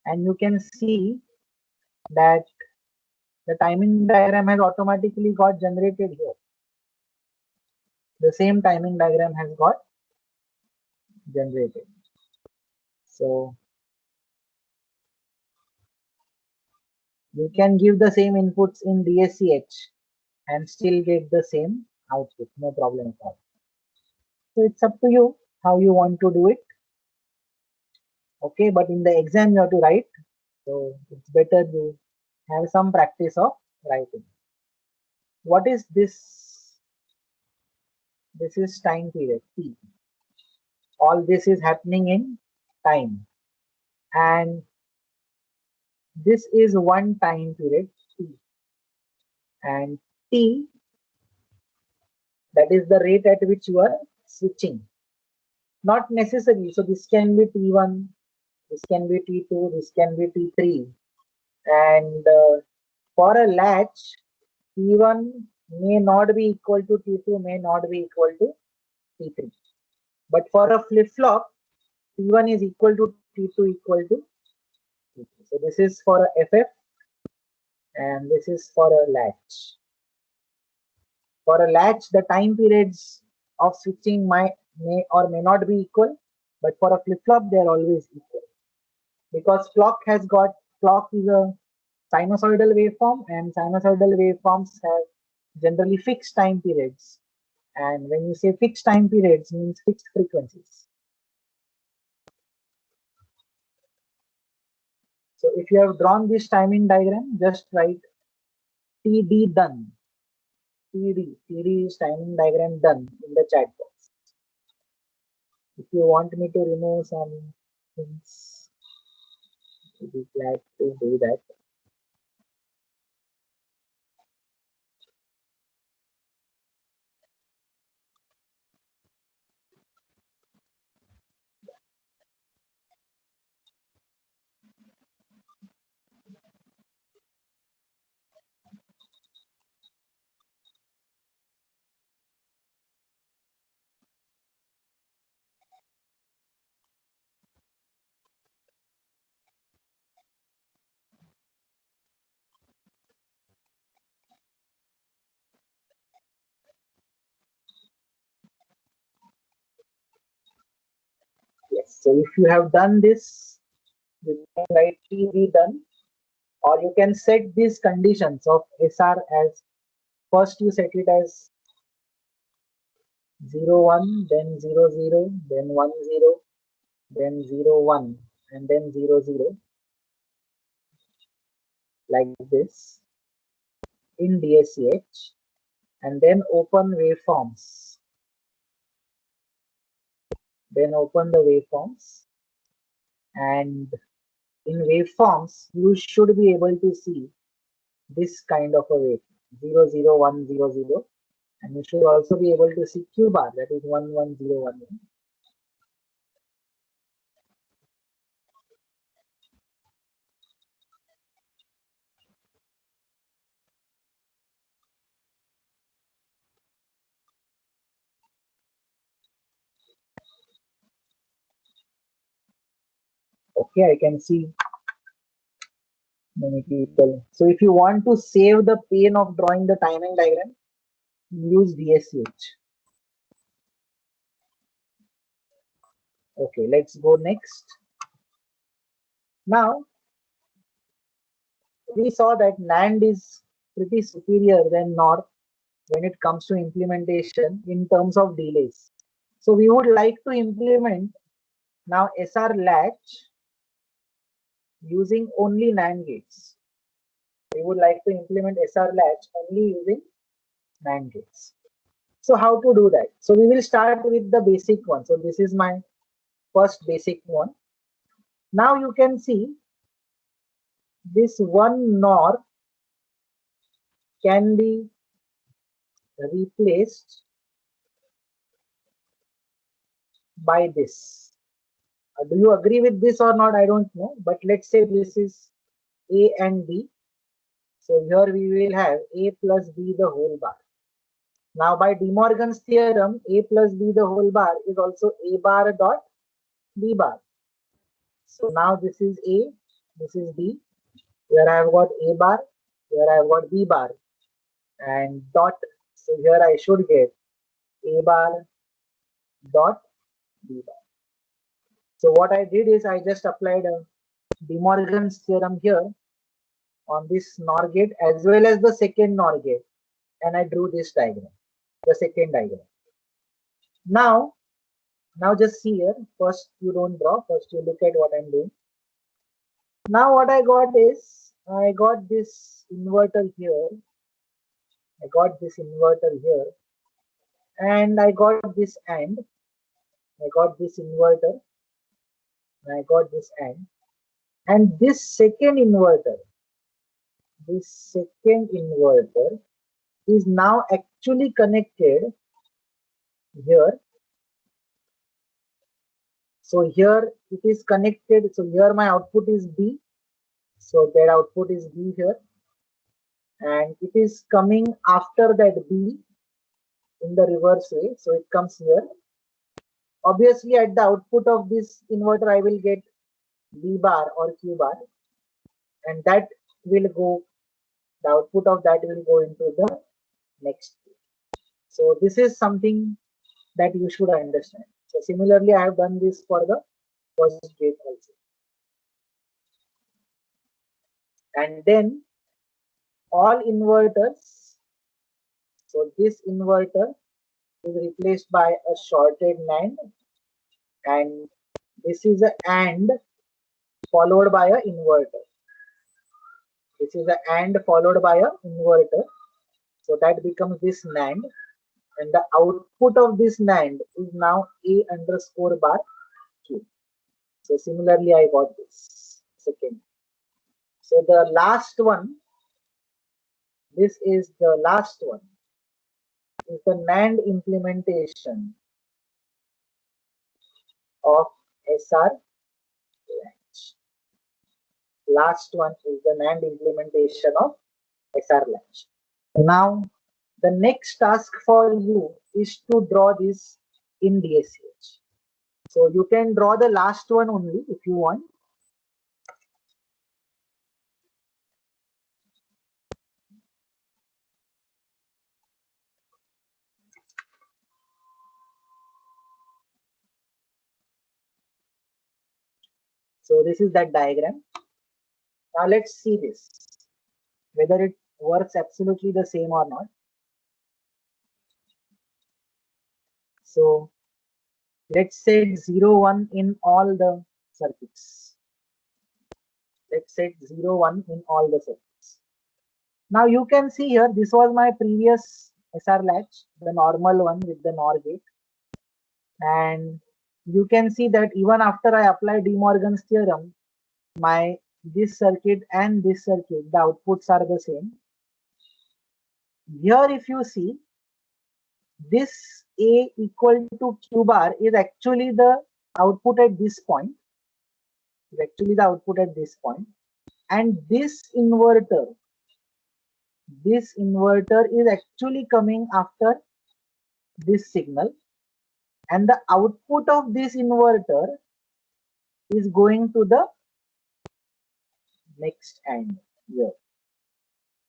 and you can see that the timing diagram has automatically got generated here. The same timing diagram has got generated. So you can give the same inputs in DSCH and still get the same output, no problem at all. So it's up to you how you want to do it. Okay, but in the exam you have to write, so it's better you have some practice of writing. What is this? This is time period T. All this is happening in time, and this is one time period T, and T, that is the rate at which you are switching. Not necessarily, so this can be T1, this can be T2, this can be T3, and for a latch, T1 may not be equal to T2, may not be equal to T3. But for a flip-flop, T1 is equal to T2 equal to T3. So this is for a FF and this is for a latch. For a latch, the time periods of switching may or may not be equal, but for a flip-flop, they are always equal. Because clock is a sinusoidal waveform, and sinusoidal waveforms have generally fixed time periods. And when you say fixed time periods, means fixed frequencies. So if you have drawn this timing diagram, just write TD done. TD is timing diagram done in the chat box. If you want me to remove some things, I'll be glad to do that. So if you have done this, you can write TB done, or you can set these conditions of SR as, first you set it as 0 1, then 0 0, then 1 0, then 0 1, and then 0 0, like this in DSCH, and then open waveforms. Then open the waveforms, and in waveforms you should be able to see this kind of a wave, 0 0 1 0 0, and you should also be able to see Q bar, that is 1 1 0 1 1. Okay, I can see many people. So if you want to save the pain of drawing the timing diagram, use DSCH. Okay, let's go next. Now, we saw that NAND is pretty superior than NOR when it comes to implementation in terms of delays. So we would like to implement now SR latch using only NAND gates. We would like to implement SR latch only using NAND gates. So how to do that? So we will start with the basic one. So this is my first basic one. Now you can see this one NOR can be replaced by this. Do you agree with this or not? I don't know. But let's say this is A and B. So here we will have A plus B the whole bar. Now by De Morgan's theorem, A plus B the whole bar is also A bar dot B bar. So now this is A, this is B. Here I have got A bar, here I have got B bar, and dot. So here I should get A bar dot B bar. So what I did is I just applied a De Morgan's theorem here on this NOR gate as well as the second NOR gate, and I drew this diagram, the second diagram. Now just see here. First you don't draw. First you look at what I'm doing. Now what I got is I got this inverter here. I got this inverter here, and I got this AND. I got this inverter, and I got this AND. And this second inverter is now actually connected here. So here it is connected. So here my output is B. So that output is B here. And it is coming after that B in the reverse way. So it comes here. Obviously at the output of this inverter, I will get B bar or Q bar. And that will go, the output of that will go into the next gate. So this is something that you should understand. So similarly, I have done this for the first gate also. And then all inverters, so this inverter is replaced by a shorted NAND, and this is a AND followed by a inverter. This is a AND followed by a inverter. So that becomes this NAND, and the output of this NAND is now A underscore bar Q. So similarly, I got this second. So the last one, this is the last one, is the NAND implementation of SR latch. Last one is the NAND implementation of SR latch. Now, the next task for you is to draw this in DSCH. So you can draw the last one only if you want. So this is that diagram. Now let's see this, whether it works absolutely the same or not. So let's set 0, 1 in all the circuits. Let's set 0, 1 in all the circuits. Now you can see here, this was my previous SR latch, the normal one with the NOR gate. And you can see that even after I apply De Morgan's theorem, this circuit and this circuit, the outputs are the same. Here if you see, this A equal to Q bar is actually the output at this point. Is actually the output at this point. And this inverter is actually coming after this signal. And the output of this inverter is going to the next AND here.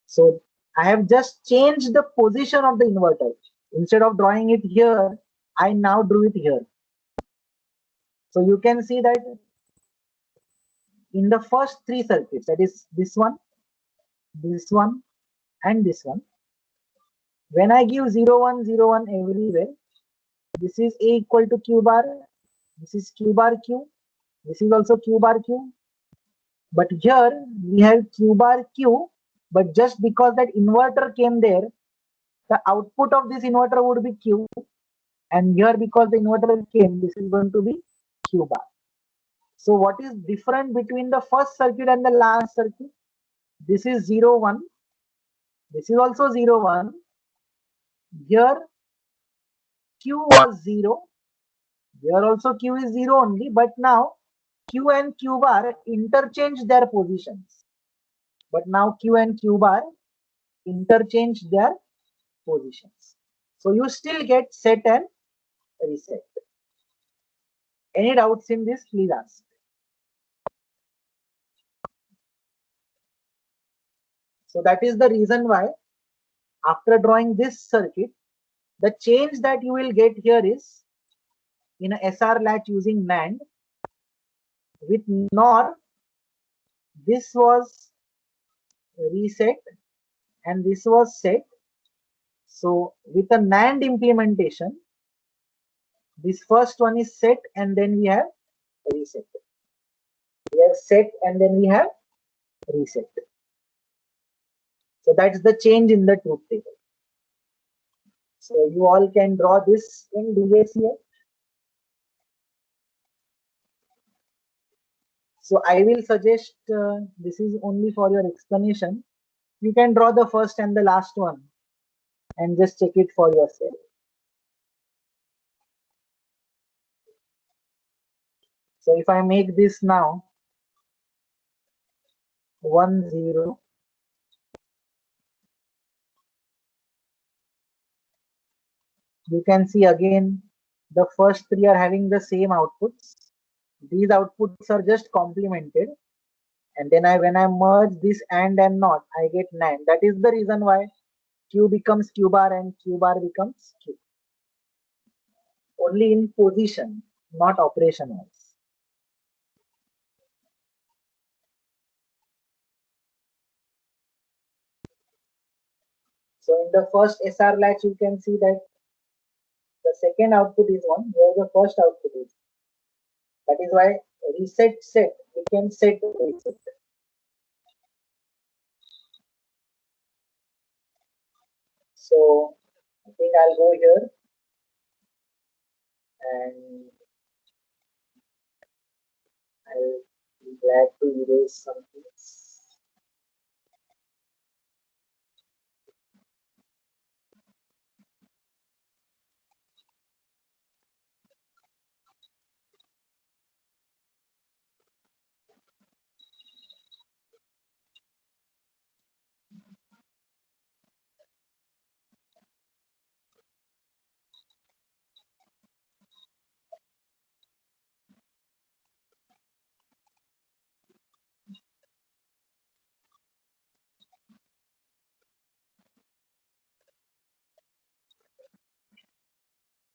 So I have just changed the position of the inverter. Instead of drawing it here, I now drew it here. So you can see that in the first three circuits, that is this one, and this one, when I give 0, 1, 0, 1 everywhere, this is A equal to Q bar, this is Q bar Q, this is also Q bar Q. But here we have Q bar Q, but just because that inverter came there, the output of this inverter would be Q, and here because the inverter came, this is going to be Q bar. So what is different between the first circuit and the last circuit? This is 0, 1. This is also 0, 1. Here Q was 0. Here also Q is 0 only, but now Q and Q bar interchange their positions. But now Q and Q bar interchange their positions. So you still get set and reset. Any doubts in this? Please ask. So that is the reason why after drawing this circuit, the change that you will get here is in a SR latch using NAND with NOR, this was reset and this was set. So with a NAND implementation, this first one is set and then we have reset. We have set and then we have reset. So that's the change in the truth table. So you all can draw this in DACH. So I will suggest, this is only for your explanation. You can draw the first and the last one and just check it for yourself. So if I make this now 1, 0, you can see again the first three are having the same outputs. These outputs are just complemented, and then when I merge this and not, I get NAND. That is the reason why Q becomes Q bar and Q bar becomes Q. Only in position, not operation wise. So in the first SR latch, you can see that the second output is 1, where the first output is. That is why reset set, we can set reset. So I think I'll go here and I'll be glad to erase some things.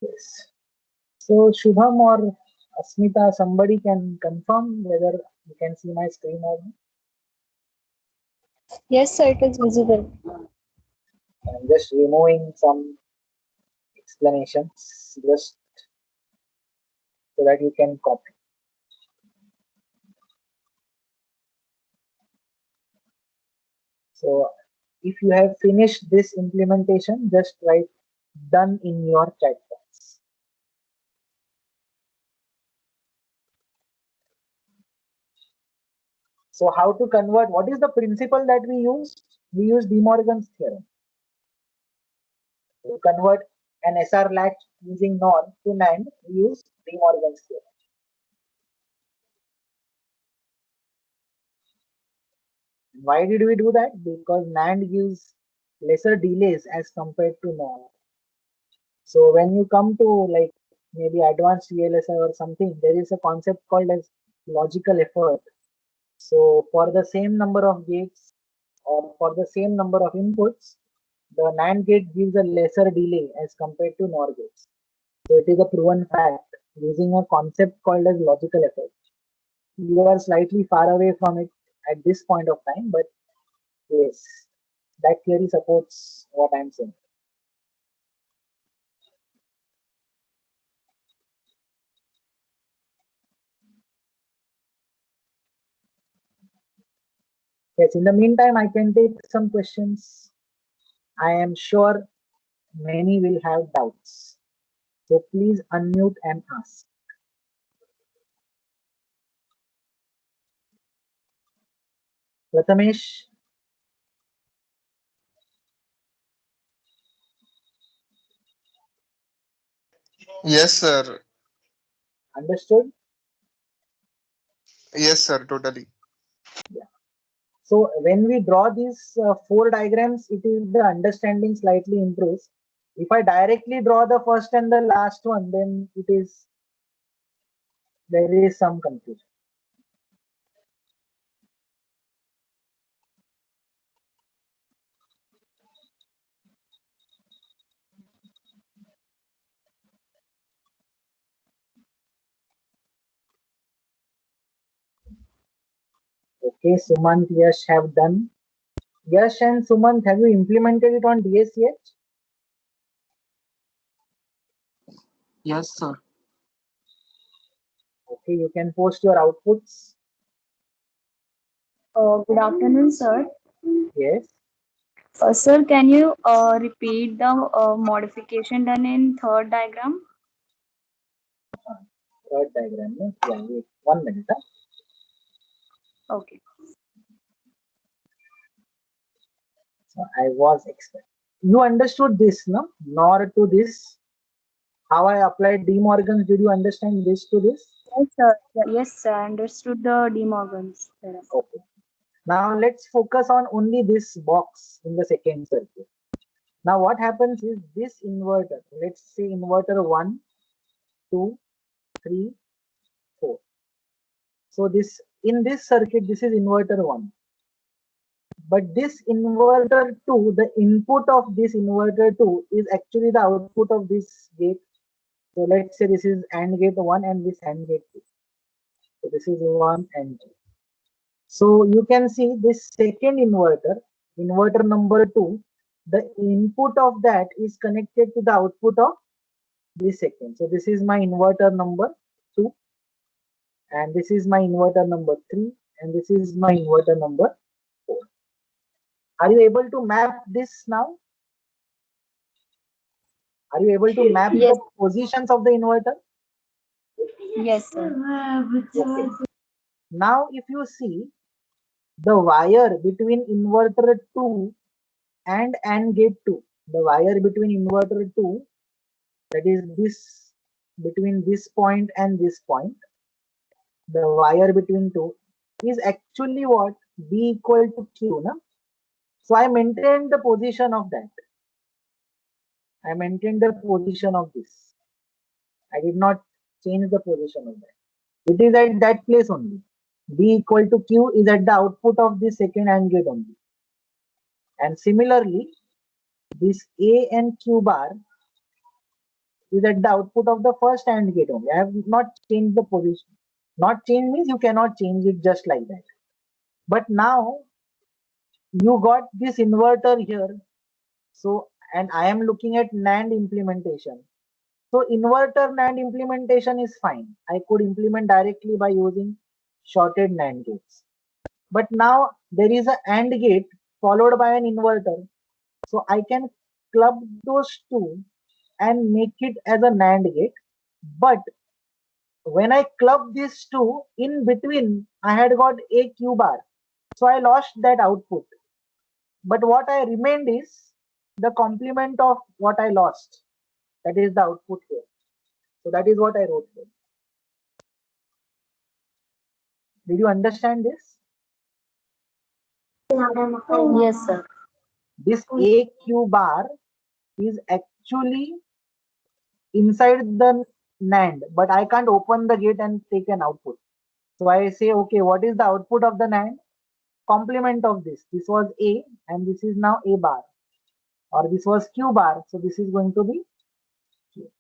Yes. So Shubham or Asmita, somebody can confirm whether You can see my screen now. Yes, sir, it is visible. I'm just removing some explanations just so that you can copy. So if you have finished this implementation, just write done in your chat box. So how to convert? What is the principle that we use? We use De Morgan's theorem to convert an SR latch using NOR to NAND. We use De Morgan's theorem. Why did we do that? Because NAND gives lesser delays as compared to NOR. So when you come to like maybe advanced VLSI or something, there is a concept called as logical effort. So for the same number of gates or for the same number of inputs, the NAND gate gives a lesser delay as compared to NOR gates. So it is a proven fact using a concept called as logical effort. You are slightly far away from it at this point of time, but yes, that theory supports what I'm saying. Yes, in the meantime, I can take some questions. I am sure many will have doubts. So please unmute and ask. Prathamesh, Yes, sir. understood? Yes, sir. Totally. Yeah. So when we draw these four diagrams, it is the understanding slightly improves. If I directly draw the first and the last one, then there is some confusion. Okay, Sumant, Yash have done. Yash and Sumant, have you implemented it on DSCH? Yes, sir. Okay, you can post your outputs. Good afternoon, sir. Yes, Sir, can you repeat the modification done in third diagram? third diagram. No? Yeah, wait, 1 minute. Huh? Okay. So I was expecting. You understood this, no? Nor to this. How I applied De Morgan's. Did you understand this to this? Yes, sir. Yes, sir. I understood the De Morgan's theorem. Okay. Now let's focus on only this box in the second circuit. Now what happens is this inverter. Let's say inverter 1, 2, 3, 4. So this in this circuit, this is inverter 1. But this inverter 2, the input of this inverter 2 is actually the output of this gate. So let's say this is AND gate 1 and this AND gate 2. So this is 1 and 2. So you can see this second inverter, inverter number 2, the input of that is connected to the output of this second. So this is my inverter number 2 and this is my inverter number 3 and this is my inverter number 4. Are you able to map this now? Are you able to map Yes, the positions of the inverter? yes, sir. Okay. Now if you see the wire between inverter 2 and AND gate 2, the wire between inverter 2, that is this between this point and this point, the wire between two is actually what? B equal to Q. Na? So I maintain the position of that. I maintain the position of this. I did not change the position of that. It is at that place only. B equal to Q is at the output of the second AND gate only. And similarly, this A and Q bar is at the output of the first AND gate only. I have not changed the position. Not change means you cannot change it just like that. But now you got this inverter here. So, and I am looking at NAND implementation. So inverter NAND implementation is fine. I could implement directly by using shorted NAND gates. But now there is a AND gate followed by an inverter. So I can club those two and make it as a NAND gate. But when I club these two, in between, I had got a Q bar. So I lost that output. But what I remained is the complement of what I lost. That is the output here. So that is what I wrote here. Did you understand this? Yes, sir. This AQ bar is actually inside the NAND, but I can't open the gate and take an output. So I say, okay, what is the output of the NAND? Complement of this. This was A and this is now A bar. Or this was Q bar. So this is going to be Q.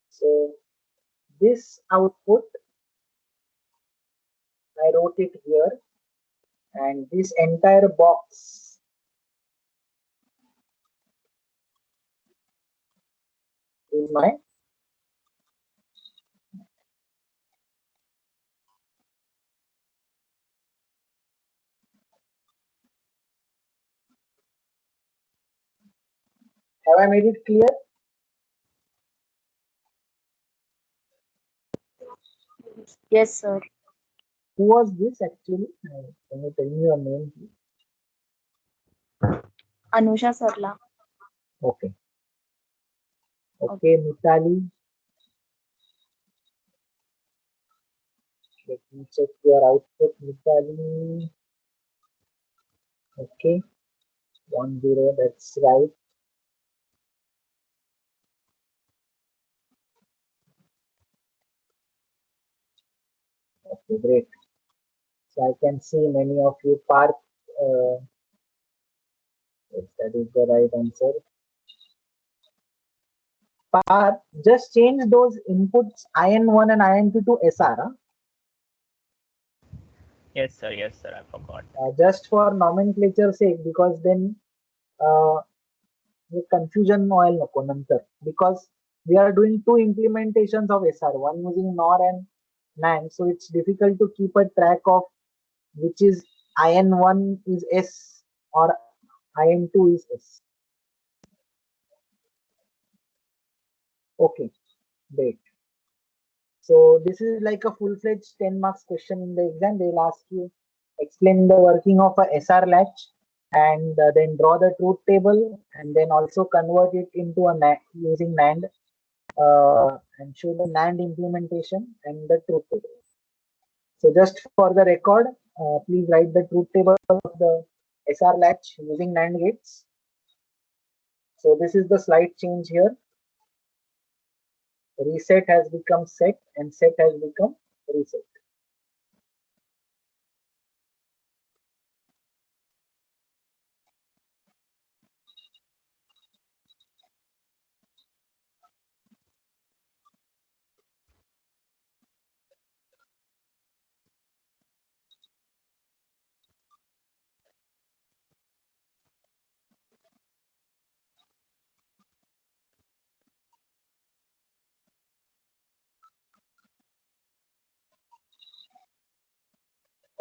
So this output, I wrote it here, and this entire box is my. Have I made it clear? Yes, sir. Who was this actually? Can you tell me your name, please? Anusha Sarla. Okay. Okay, Mitali. Let me check your output, Mitali. Okay, 1-0, that's right. Okay, great. So I can see many of you park. Yes, that is the right answer. Park, just change those inputs IN1 and IN2 to SR. Yes, sir. Yes, sir. I forgot. Just for nomenclature sake, because then uh, the confusion oil नको नंतर, because we are doing two implementations of SR, one using NOR and NAND, so it's difficult to keep a track of which is IN1 is S or IN2 is S. Okay, great. So this is like a full-fledged 10 marks question in the exam. They'll ask you explain the working of a SR latch and then draw the truth table and then also convert it into a NAND using NAND and show the NAND implementation and the truth table. So just for the record, please write the truth table of the SR latch using NAND gates. So this is the slight change here. Reset has become set and set has become reset.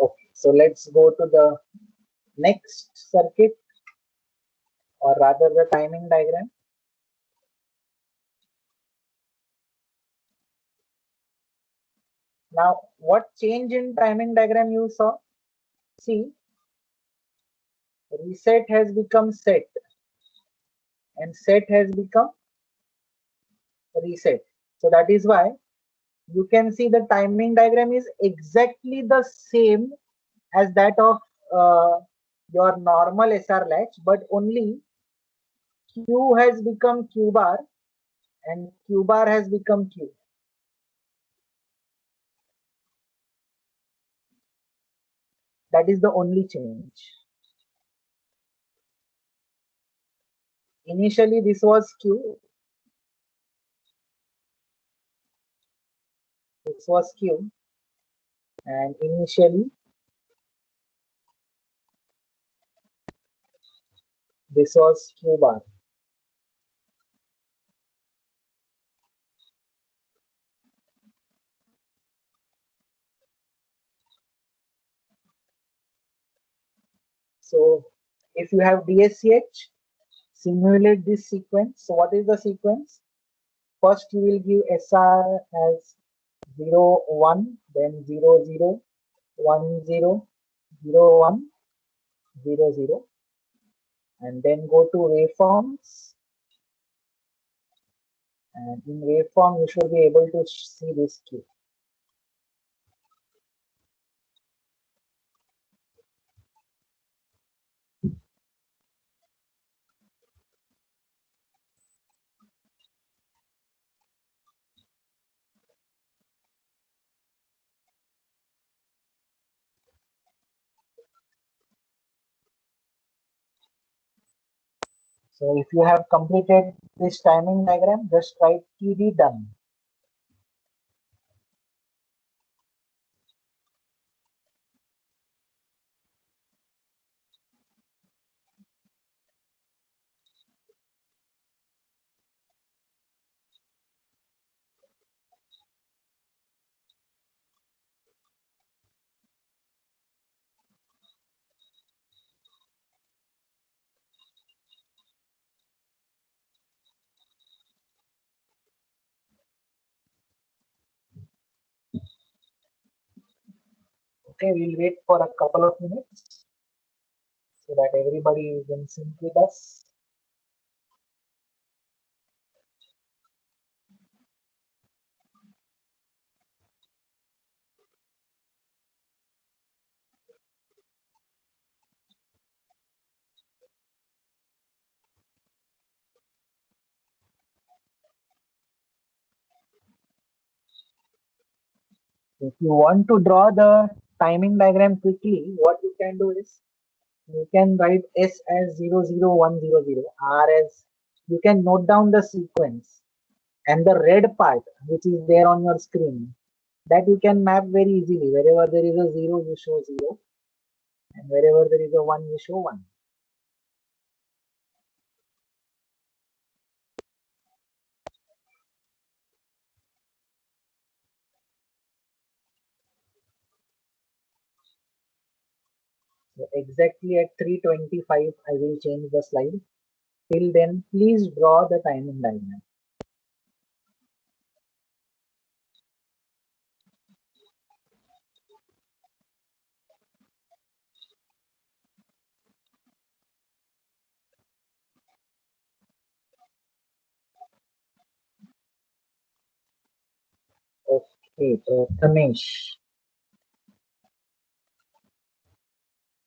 Okay, so let's go to the next circuit, or rather the timing diagram. Now, what change in timing diagram you saw? See, reset has become set and set has become reset. So that is why you can see the timing diagram is exactly the same as that of your normal SR latch, but only Q has become Q bar and Q bar has become Q. That is the only change. Initially, this was Q. This was Q. And initially, this was Q bar. So if you have DSCH, simulate this sequence. So what is the sequence? First you will give SR as 0, 1, then 0, 0, 1, 0, 0, 1, 0, 0, and then go to waveforms. And in waveform, you should be able to see this Q. So if you have completed this timing diagram, just write TD done. Okay, we'll wait for a couple of minutes so that everybody is in sync with us. If you want to draw the timing diagram quickly, what you can do is you can write S as 00100, R as, you can note down the sequence, and the red part which is there on your screen, that you can map very easily. Wherever there is a 0, you show 0, and wherever there is a 1, you show 1. So exactly at 3:25, I will change the slide. Till then, please draw the timing diagram. Okay, Prathamesh.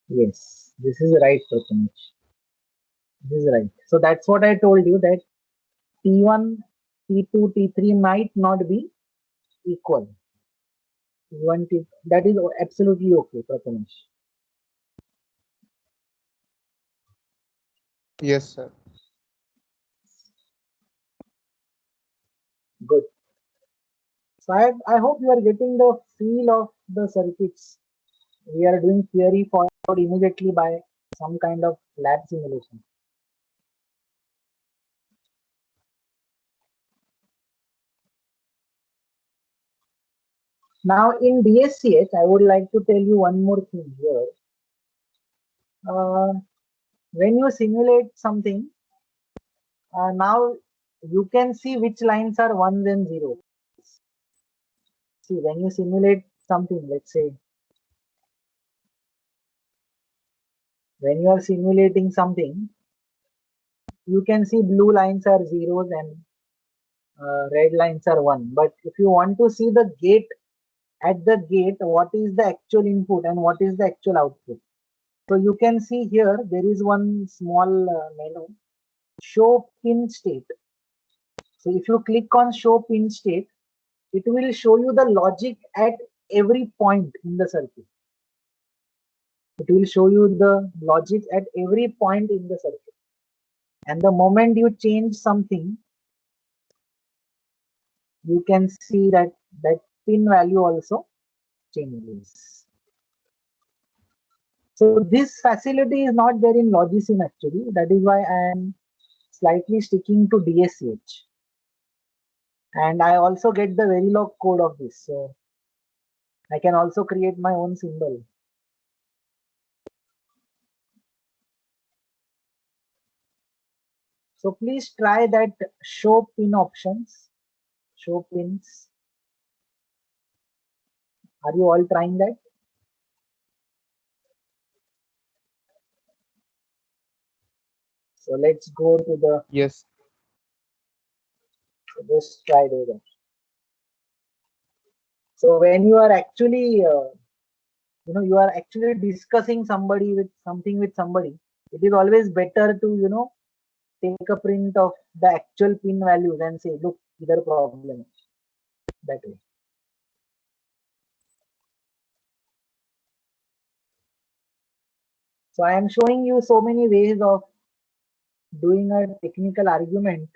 Yes, this is right, Prathamesh. This is right. So that's what I told you, that T1, T2, T3 might not be equal. T1, T, that is absolutely okay, Prathamesh. Yes, sir. Good. So I hope you are getting the feel of the circuits. We are doing theory followed immediately by some kind of lab simulation. Now in DSCH, I would like to tell you one more thing here. When you simulate something, now you can see which lines are ones and zeros. See, when you simulate something, let's say, when you are simulating something, you can see blue lines are zeros and red lines are one. But if you want to see the gate, at the gate, what is the actual input and what is the actual output? So you can see here, there is one small menu, show pin state. So if you click on show pin state, it will show you the logic at every point in the circuit. It will show you the logic at every point in the circuit. And the moment you change something, you can see that that pin value also changes. So this facility is not there in Logisim actually. That is why I am slightly sticking to DSCH. And I also get the Verilog code of this. So I can also create my own symbol. So please try that show pin options. Show pins. Are you all trying that? So let's go to the, Yes. so just try that. So when you are actually, you are actually discussing somebody with something with somebody, it is always better to, take a print of the actual pin values and say, look, either problem that way. So I am showing you so many ways of doing a technical argument,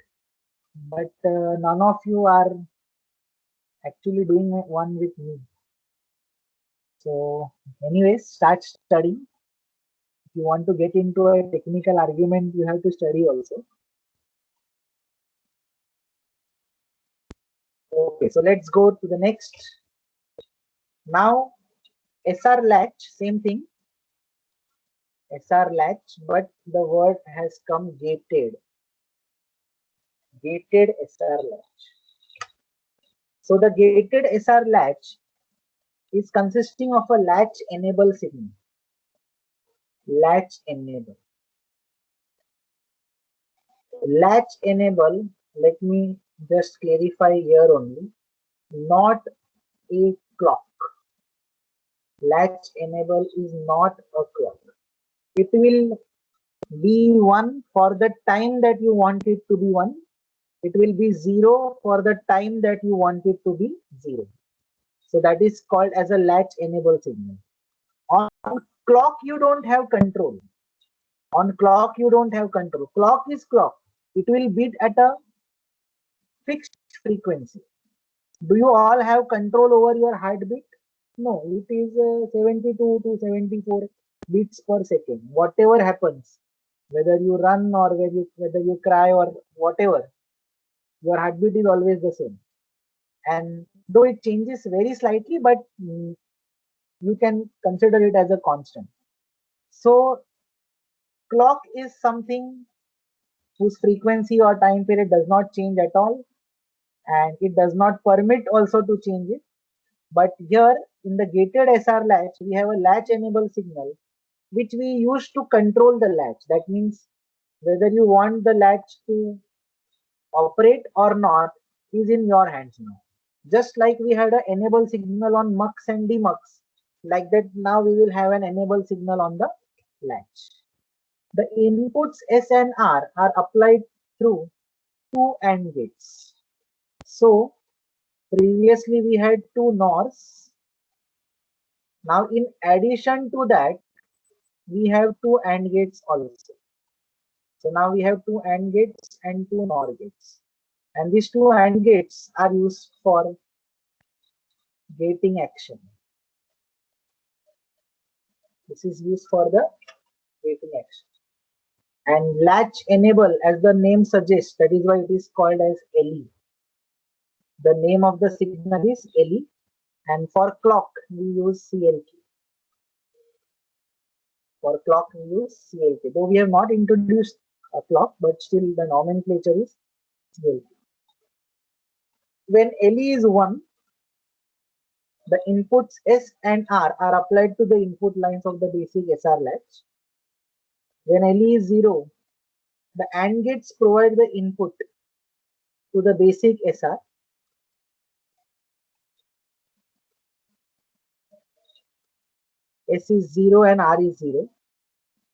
but none of you are actually doing one with me. So anyways, start studying. If you want to get into a technical argument, you have to study also. Okay, so let's go to the next. Now SR latch, same thing. SR latch, but the word has come gated. Gated SR latch. So the gated SR latch is consisting of a latch enable signal. Latch enable. Latch enable, let me just clarify here only, not a clock. Latch enable is not a clock. It will be 1 for the time that you want it to be 1. It will be 0 for the time that you want it to be 0. So that is called as a latch enable signal. On clock, you don't have control. On clock, you don't have control. Clock is clock. It will beat at a fixed frequency. Do you all have control over your heartbeat? No, it is 72 to 74 beats per second. Whatever happens, whether you run or whether you cry or whatever, your heartbeat is always the same. And though it changes very slightly, but you can consider it as a constant. So clock is something whose frequency or time period does not change at all, and it does not permit also to change it. But here in the gated SR latch, we have a latch enable signal which we use to control the latch. That means whether you want the latch to operate or not is in your hands now. Just like we had an enable signal on mux and demux, like that now we will have an enable signal on the latch. The inputs S and R are applied through two AND gates. So previously we had two NORs. Now in addition to that, we have two AND gates also. So now we have two AND gates and two NOR gates. And these two AND gates are used for gating action. This is used for the gating action. And latch enable, as the name suggests, that is why it is called as LE. The name of the signal is LE, and for clock we use CLK. For clock we use CLK. Though we have not introduced a clock, but still the nomenclature is CLK. When LE is 1, the inputs S and R are applied to the input lines of the basic SR latch. When LE is 0, the AND gates provide the input to the basic SR. S is 0 and R is 0.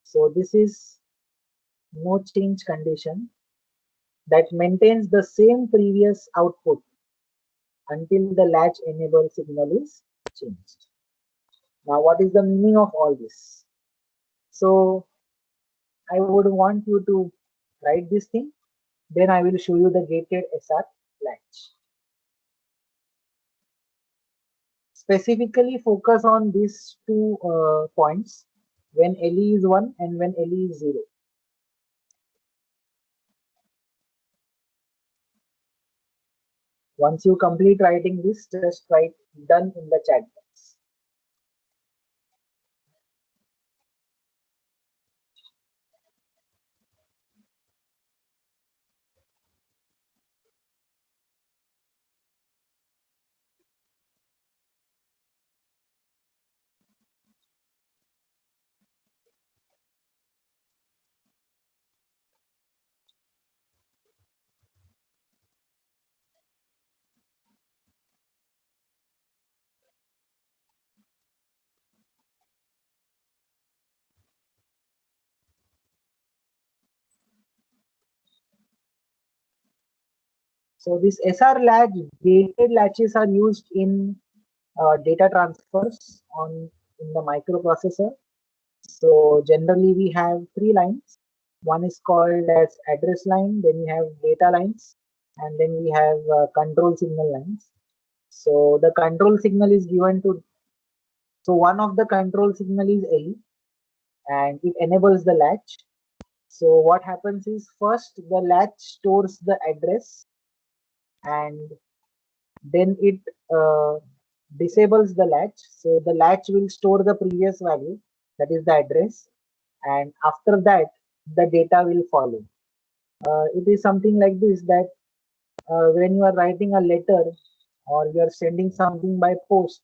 So this is no change condition that maintains the same previous output until the latch enable signal is changed. Now what is the meaning of all this? So I would want you to write this thing. Then I will show you the gated SR latch. Specifically focus on these two points when LE is 1 and when LE is 0. Once you complete writing this, just write done in the chat box. So this SR latch, gated latches are used in data transfers on in the microprocessor. So generally we have three lines. One is called as address line, then we have data lines, and then we have control signal lines. So the control signal is given to, so one of the control signal is LE and it enables the latch. So what happens is first the latch stores the address and then it disables the latch. So the latch will store the previous value, that is the address, and after that the data will follow. It is something like this that when you are writing a letter or you are sending something by post,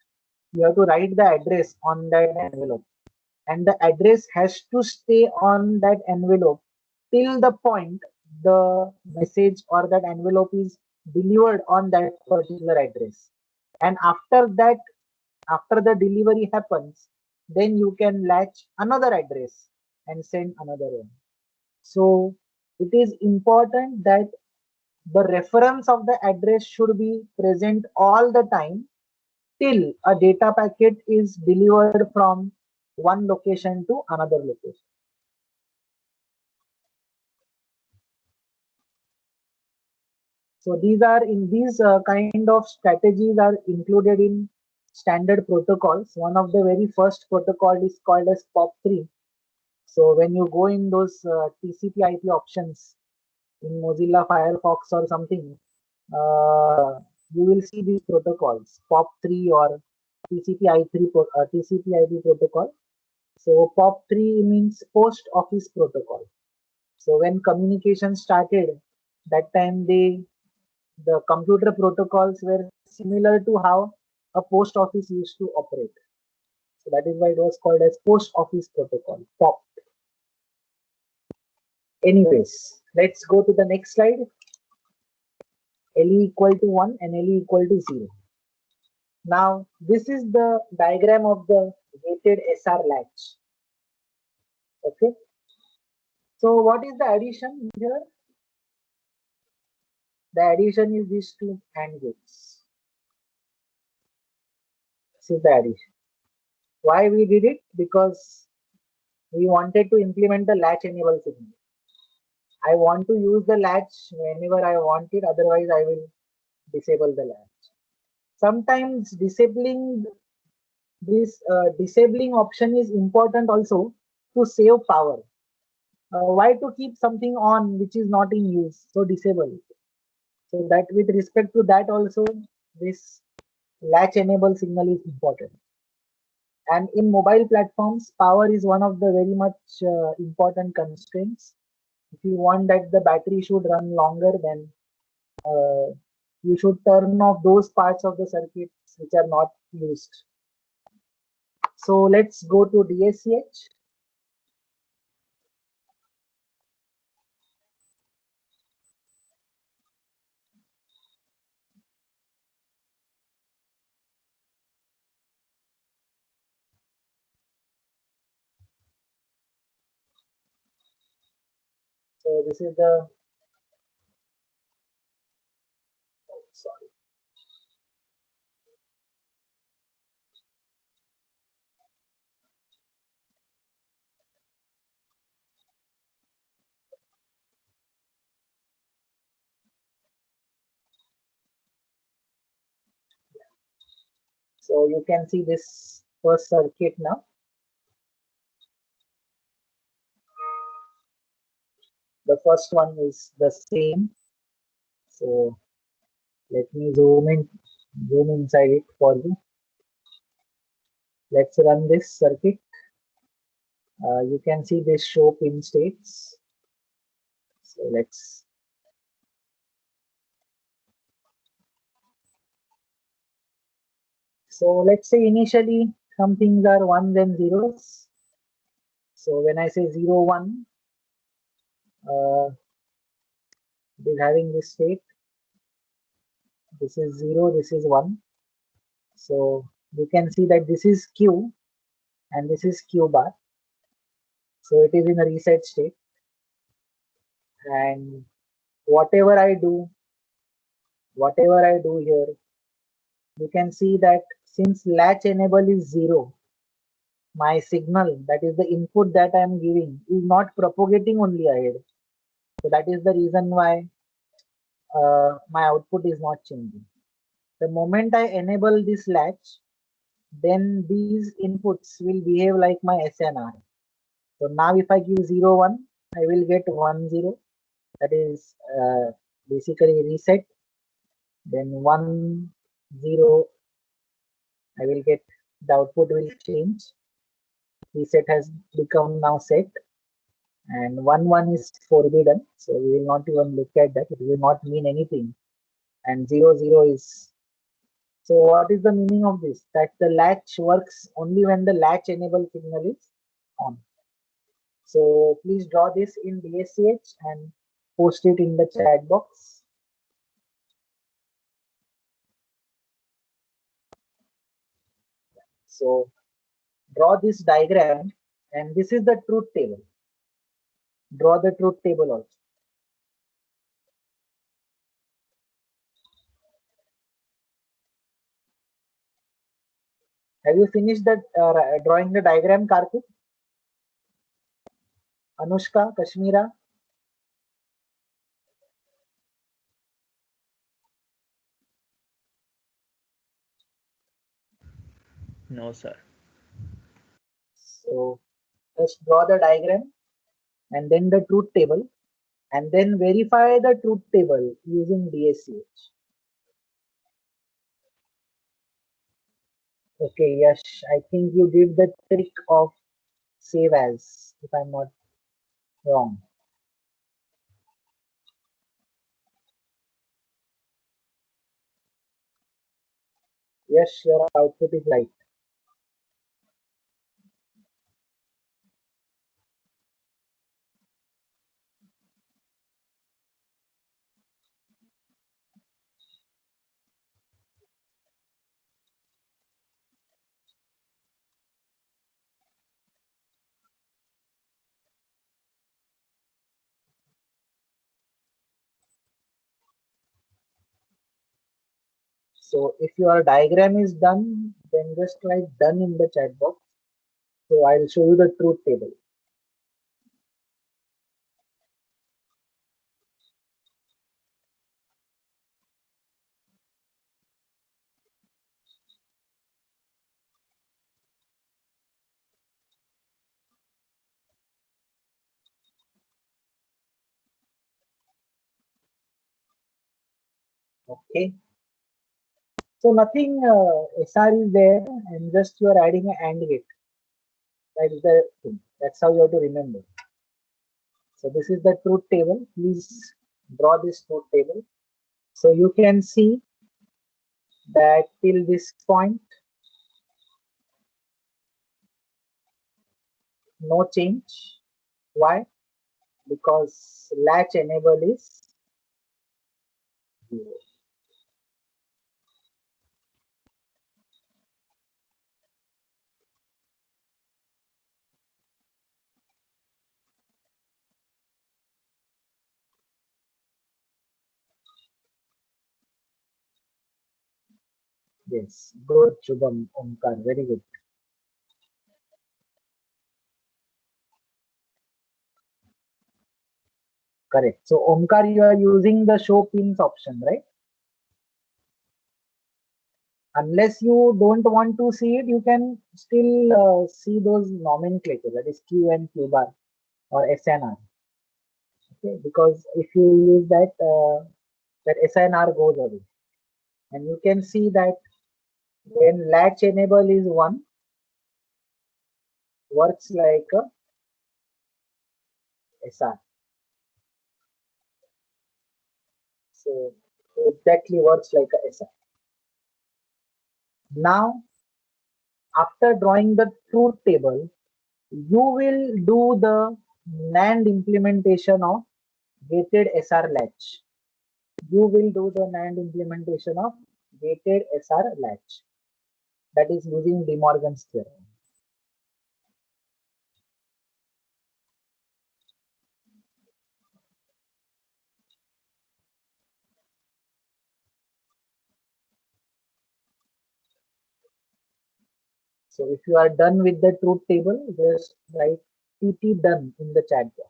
you have to write the address on that envelope, and the address has to stay on that envelope till the point the message or that envelope is delivered on that particular address. And after that, after the delivery happens, then you can latch another address and send another one. So it is important that the reference of the address should be present all the time till a data packet is delivered from one location to another location. So these are in these kind of strategies are included in standard protocols. One of the very first protocol is called as POP3. So when you go in those TCP/IP options in Mozilla Firefox or something, you will see these protocols POP3 or TCP/IP protocol. So POP3 means Post Office Protocol. So when communication started, that time the computer protocols were similar to how a post office used to operate. So that is why it was called as Post Office Protocol, POP. Anyways, let's go to the next slide. LE equal to 1 and LE equal to 0. Now, this is the diagram of the gated SR latch. Okay. So what is the addition here? The addition is these two AND gates. This is the addition. Why we did it? Because we wanted to implement the latch enable signal. I want to use the latch whenever I want it, otherwise I will disable the latch. Sometimes disabling this disabling option is important also to save power. Why to keep something on which is not in use? So disable it. So that with respect to that also, this latch enable signal is important. And in mobile platforms, power is one of the very much important constraints. If you want that the battery should run longer, then you should turn off those parts of the circuits which are not used. So let's go to DSCH. So this is the, sorry. So you can see this first circuit now. The first one is the same. So let me zoom inside it for you. Let's run this circuit. You can see this show pin states. So let's say initially some things are ones and zeros. So when I say 0, 1, it is having this state. This is 0, this is 1. So you can see that this is Q and this is Q bar. So it is in a reset state. And whatever I do here, you can see that since latch enable is 0, my signal, that is the input that I am giving, is not propagating only ahead. So that is the reason why my output is not changing. The moment I enable this latch, then these inputs will behave like my SNR. So now if I give 0, 1, I will get 1, 0. That is basically reset. Then 1, 0, I will get the output will change. Reset has become now set. And 1, 1 is forbidden. So we will not even look at that. It will not mean anything. And 0, 0 is. So what is the meaning of this? That the latch works only when the latch enable signal is on. So please draw this in DSCH and post it in the chat box. So draw this diagram, and this is the truth table. Draw the truth table also. Have you finished that drawing the diagram, Karthik? Anushka, Kashmira? No, sir. So just draw the diagram and then the truth table, and then verify the truth table using DSCH. Okay, Yash, I think you did the trick of save as, if I'm not wrong. Yes, your output is right. So if your diagram is done, then just write done in the chat box. So I'll show you the truth table. Okay. So nothing SR is there, and just you are adding an AND gate. That is the thing. That's how you have to remember. So this is the truth table. Please draw this truth table. So you can see that till this point, no change. Why? Because latch enable is 0. Yes, good, Shubham, Omkar, very good. Correct. So Omkar, you are using the show pins option, right? Unless you don't want to see it, you can still see those nomenclature, that is Q and Q bar or SNR. Okay, because if you use that, that SNR goes away, and you can see that when latch enable is 1, works like a SR. So exactly works like a SR. Now, after drawing the truth table, you will do the NAND implementation of gated SR latch. You will do the NAND implementation of gated SR latch. That is using De Morgan's theorem. So if you are done with the truth table, just write TT done in the chat box.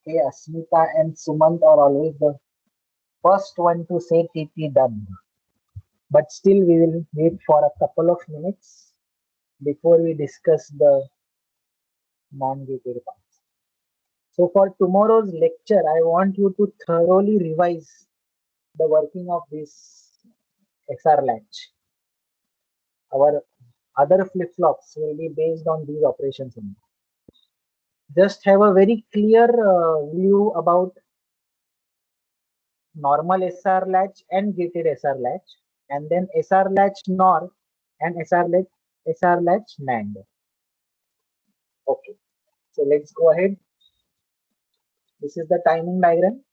Okay, Asmita and Sumant are always the first one to say TP done. But still, we will wait for a couple of minutes before we discuss the non-gated parts. So for tomorrow's lecture, I want you to thoroughly revise the working of this XR latch. Our other flip-flops will be based on these operations only. Just have a very clear view about normal SR latch and gated SR latch, and then SR latch NOR and SR latch NAND. Okay, so let's go ahead. This is the timing diagram.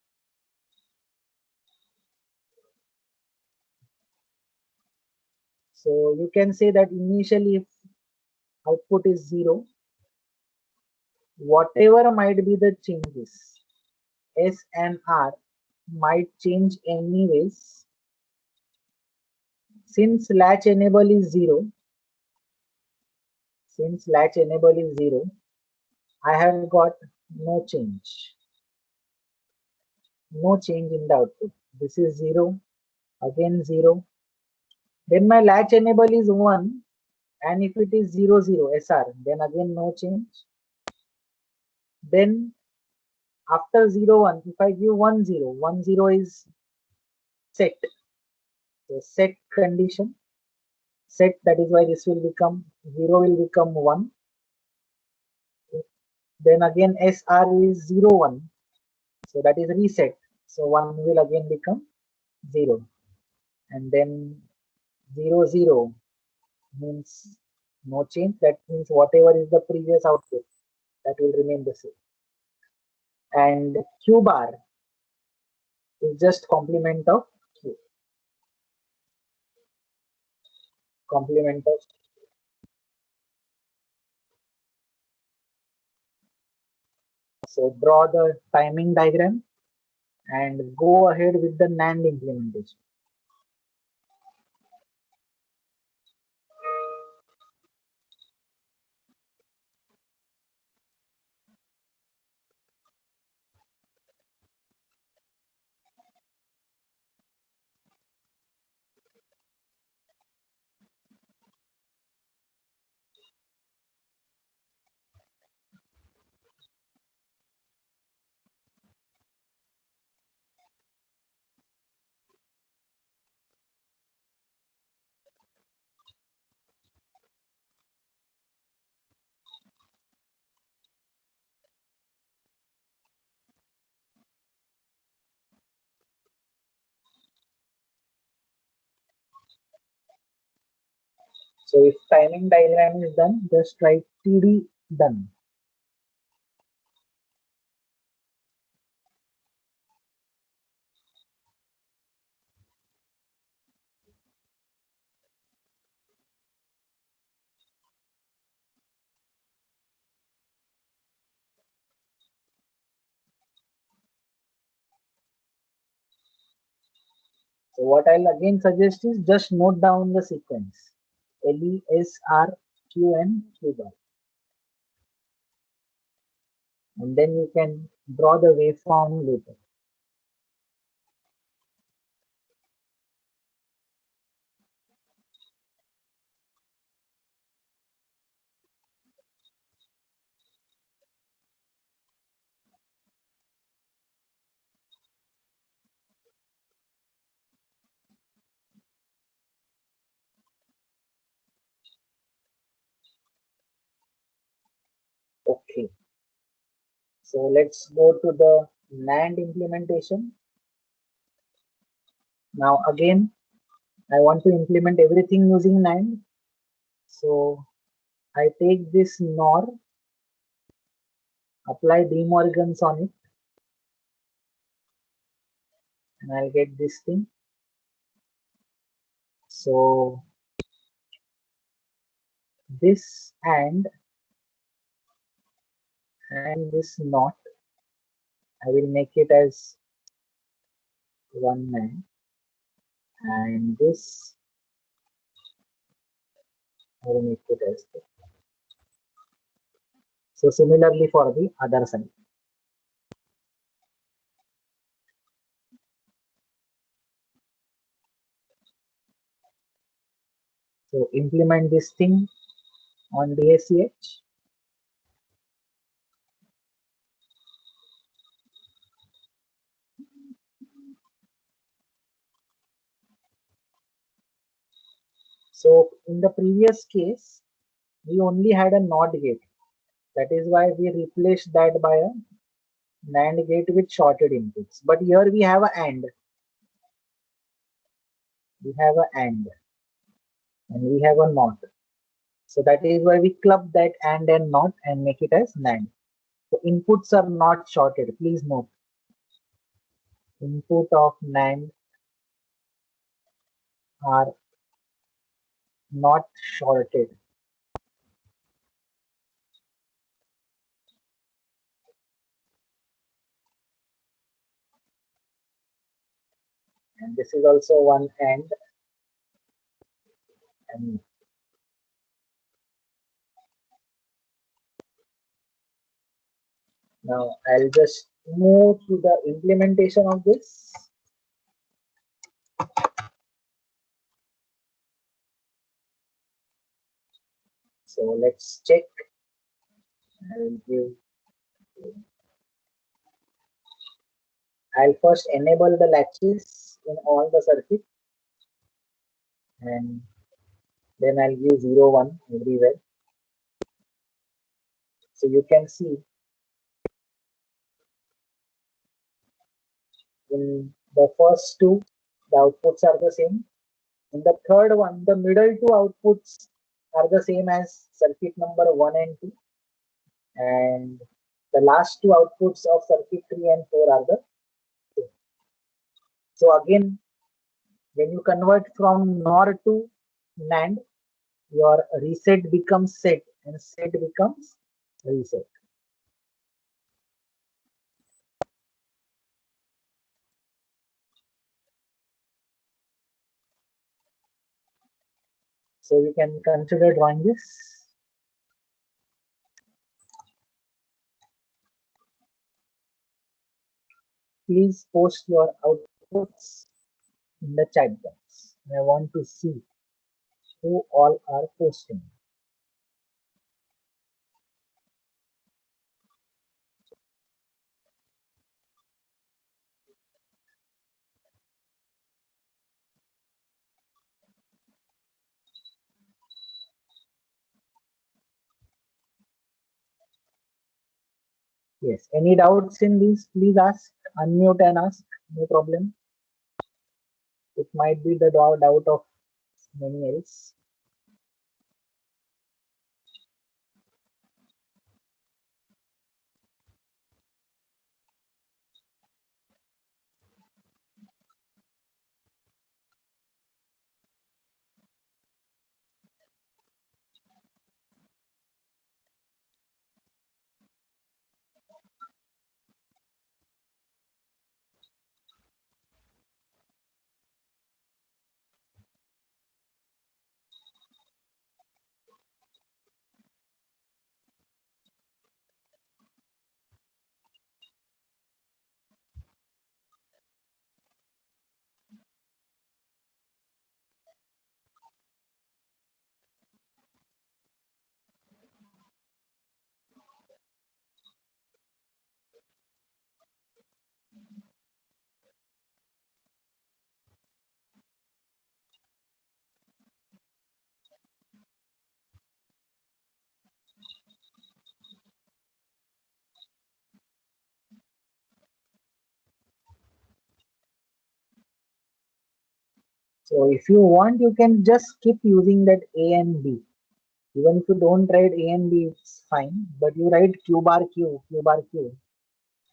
So you can say that initially if output is 0, whatever might be the changes, S and R might change anyways. Since latch enable is 0, I have got no change. No change in the output. This is 0, again 0. Then my latch enable is 1, and if it is 0, 0 SR, then again no change. Then after 0, 1, if I give 1, 0, 1, 0 is set. So set condition, set, that is why this will become 0 will become 1. Then again SR is 0, 1. So that is reset. So 1 will again become 0. And then 0, 0 means no change. That means whatever is the previous output, that will remain the same. And Q bar is just complement of Q. Complement of. So draw the timing diagram and go ahead with the NAND implementation. So if timing diagram is done, just write TD done. So what I'll again suggest is just note down the sequence LE, S, R, Q and Q bar. And then you can draw the waveform later. Okay. So let's go to the NAND implementation. Now again, I want to implement everything using NAND. So I take this NOR, apply De Morgan's on it, and I'll get this thing. So this and this not, I will make it as one NAND, and this I will make it as two. So similarly for the other side. So implement this thing on DACH. So in the previous case, we only had a NOT gate. That is why we replaced that by a NAND gate with shorted inputs. But here we have a AND. We have a AND. And we have a NOT. So that is why we club that AND and NOT and make it as NAND. So inputs are not shorted. Please note. Input of NAND are not shorted. And this is also one AND. And now I'll just move to the implementation of this. So let's check. I'll first enable the latches in all the circuit, and then I'll give 0, 1 everywhere. So you can see in the first two, the outputs are the same. In the third one, the middle two outputs are the same as circuit number 1 and 2. And the last two outputs of circuit 3 and 4 are the same. So again, when you convert from NOR to NAND, your reset becomes set and set becomes reset. So you can consider drawing this. Please post your outputs in the chat box. I want to see who all are posting. Yes, any doubts in this, please ask, unmute and ask, no problem. It might be the doubt of many else. So if you want, you can just keep using that A and B. Even if you don't write A and B, it's fine. But you write Q bar Q, Q bar Q.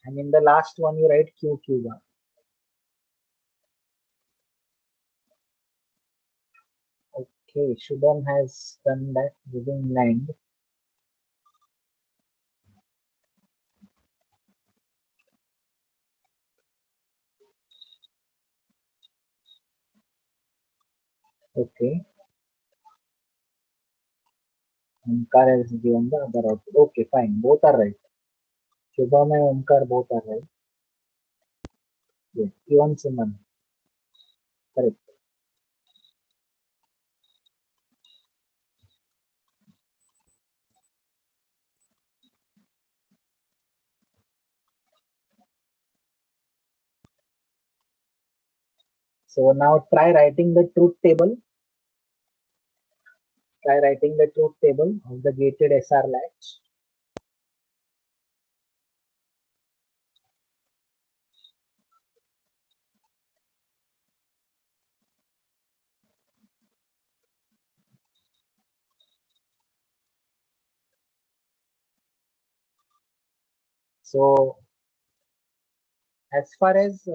And in the last one, you write Q, Q bar. Okay, Shubham has done that using NAND. Okay. Omkar has given the other output. Okay, fine. Both are right. Shubham and Omkar both are right. Yes, even Suman. Correct. So now try writing the truth table. Try writing the truth table of the gated SR latch. So as far as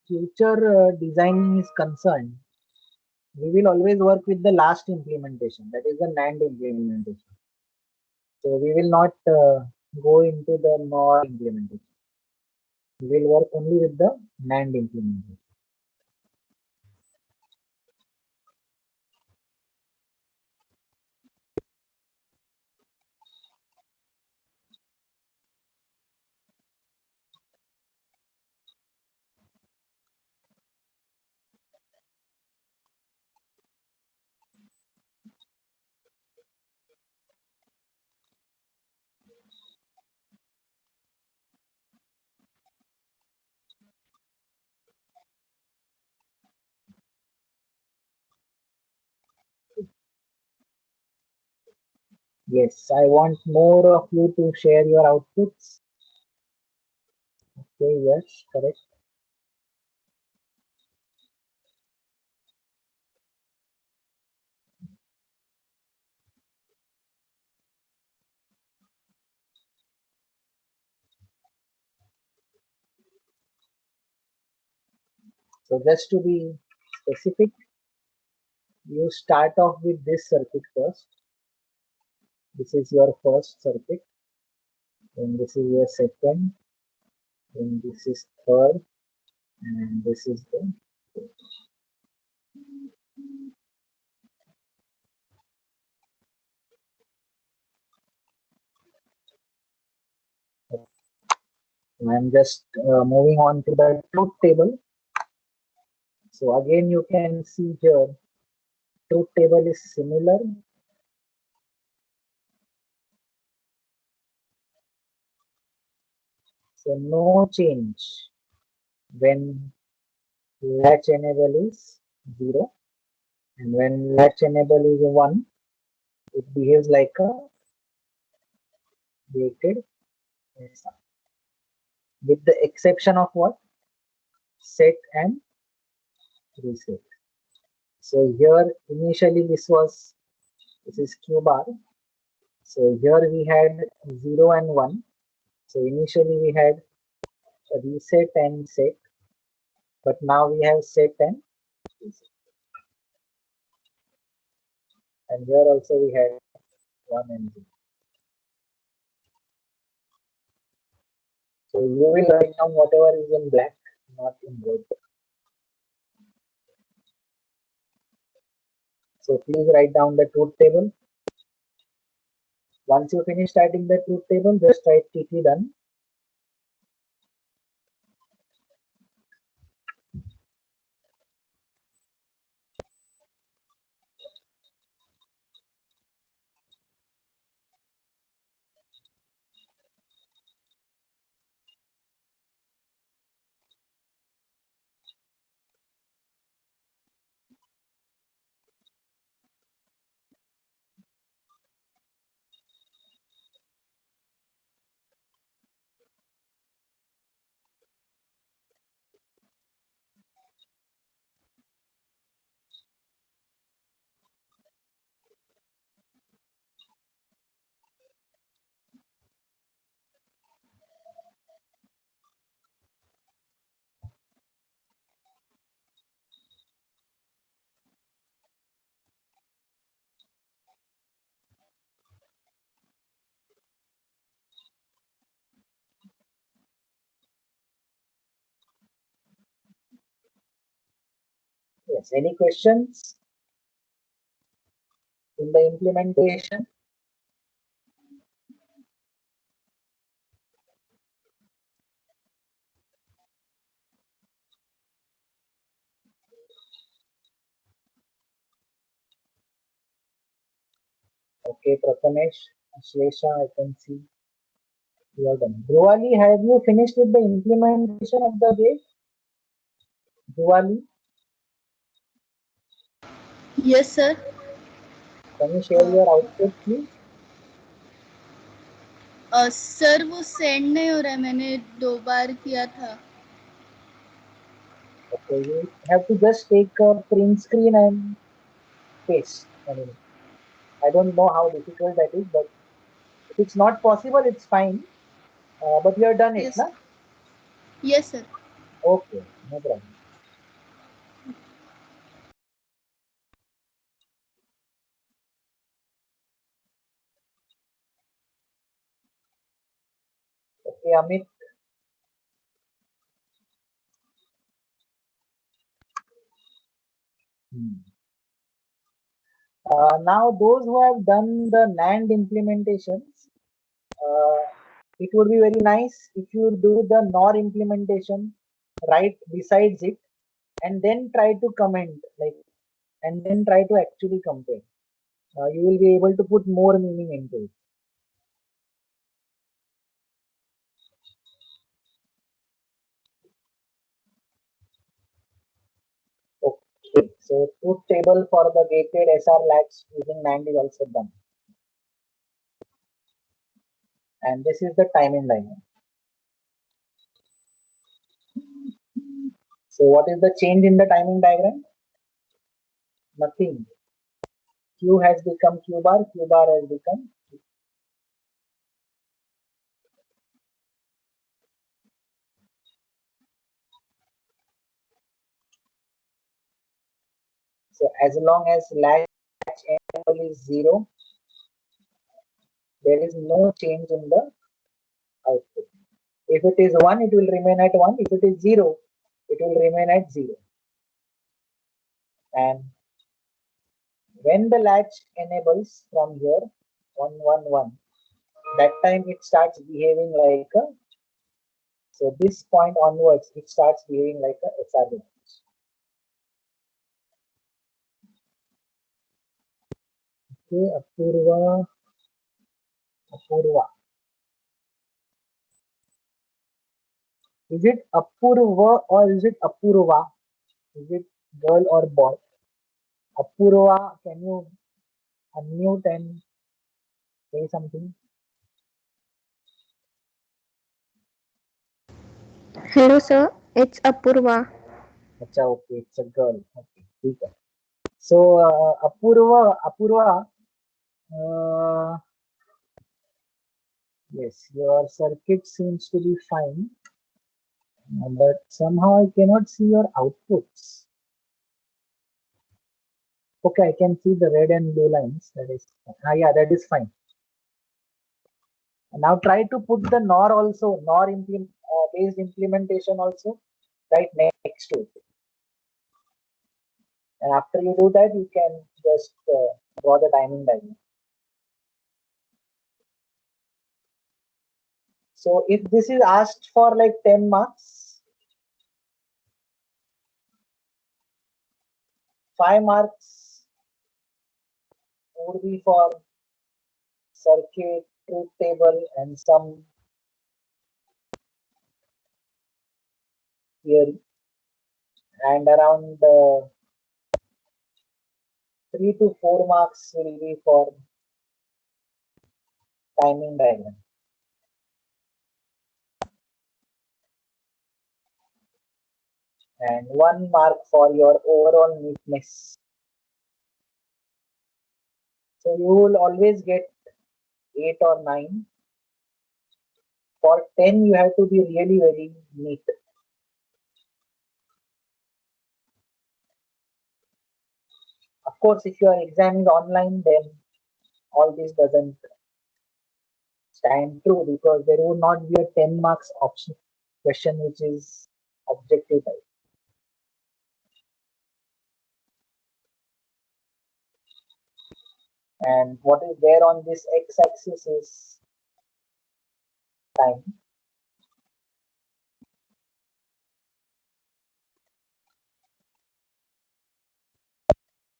future designing is concerned, we will always work with the last implementation, that is the NAND implementation. So we will not go into the NOR implementation. We will work only with the NAND implementation. Yes, I want more of you to share your outputs. Okay, yes, correct. So just to be specific, you start off with this circuit first. This is your first circuit. Then this is your second. Then this is third. And this is the fourth. I'm just moving on to the truth table. So again, you can see here, truth table is similar. So no change when latch enable is 0, and when latch enable is 1, it behaves like a gated SR. With the exception of what? Set and reset. So here initially this is Q bar. So here we had 0 and 1. So initially we had reset and set, but now we have set and reset. And here also we had 1 and 0. So you will write down whatever is in black, not in red. So please write down the truth table. Once you finish writing the truth table, just write TT done. Yes, any questions in the implementation? Okay, Prathamesh, Shlesha, I can see you are done. Dhruwali, have you finished with the implementation of the gate? Dhruwali, Yes, sir. can you share your output, please? Sir वो send नहीं हो रहा है, मैंने 2 बार किया था. Okay, you have to just take a print screen and paste. I mean, I don't know how difficult that is, but if it's not possible, it's fine. But you have done it, Yes. na? Yes, sir. Okay, no problem. Okay, Amit. Now, those who have done the NAND implementations, it would be very nice if you do the NOR implementation right besides it, and then try to comment, like, and then try to actually compare. You will be able to put more meaning into it. Okay, so truth table for the gated SR latch using NAND is also done. And this is the timing diagram. So what is the change in the timing diagram? Nothing. Q has become Q bar has become Q. So as long as latch enable is 0, there is no change in the output. If it is 1, it will remain at 1. If it is 0, it will remain at 0. And when the latch enables from here, 1, 1, 1, that time it starts behaving like a, so this point onwards, it starts behaving like a SR latch. Okay, Apurva. Is it Apurva or is it Apurva? Is it girl or boy? Apurva, can you unmute and say something? Hello, sir. It's Apurva. Acha, okay, it's a girl. Okay, ठीक है. So, Apurva, yes, your circuit seems to be fine, but somehow I cannot see your outputs. Okay, I can see the red and blue lines. That is, yeah, that is fine. Now try to put the NOR also, NOR based implementation also right next to it. And after you do that, you can just draw the timing diagram. So if this is asked for like 10 marks, 5 marks would be for circuit, truth table, and some theory. And around 3 to 4 marks will be for timing diagram. And 1 mark for your overall neatness. So you will always get 8 or 9. For 10, you have to be really very neat. Of course, if your exam is online, then all this doesn't stand true because there would not be a 10 marks option question which is objective type. And what is there on this x-axis is time.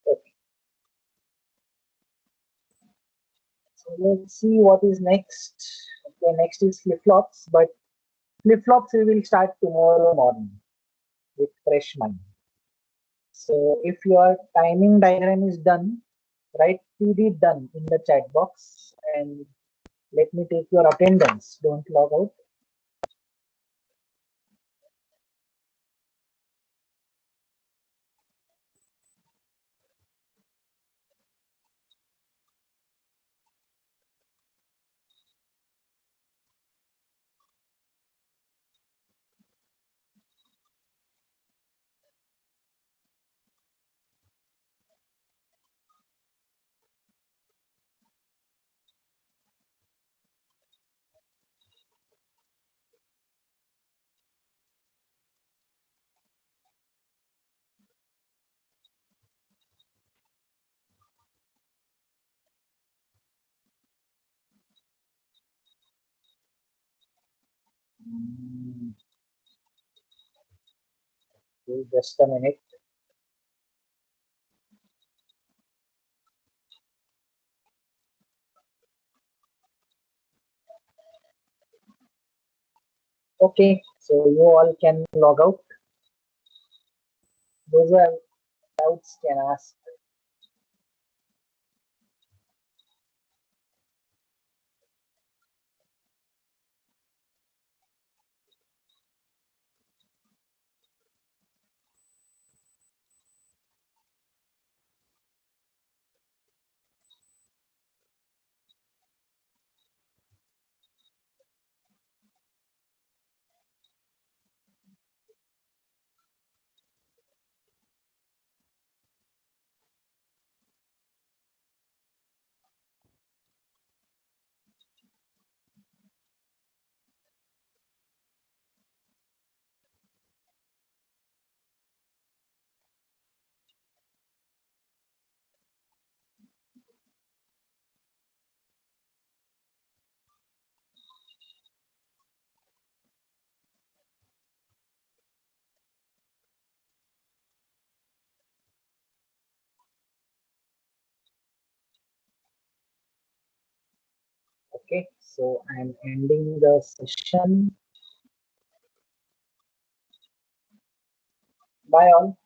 Okay. So let's see what is next. Okay, next is flip-flops, but flip-flops we will start tomorrow morning with fresh mind. So if your timing diagram is done, write TD done in the chat box and let me take your attendance. Don't log out. Okay, just a minute. Okay, so you all can log out. Those are doubts can ask. Okay, so I'm ending the session. Bye all.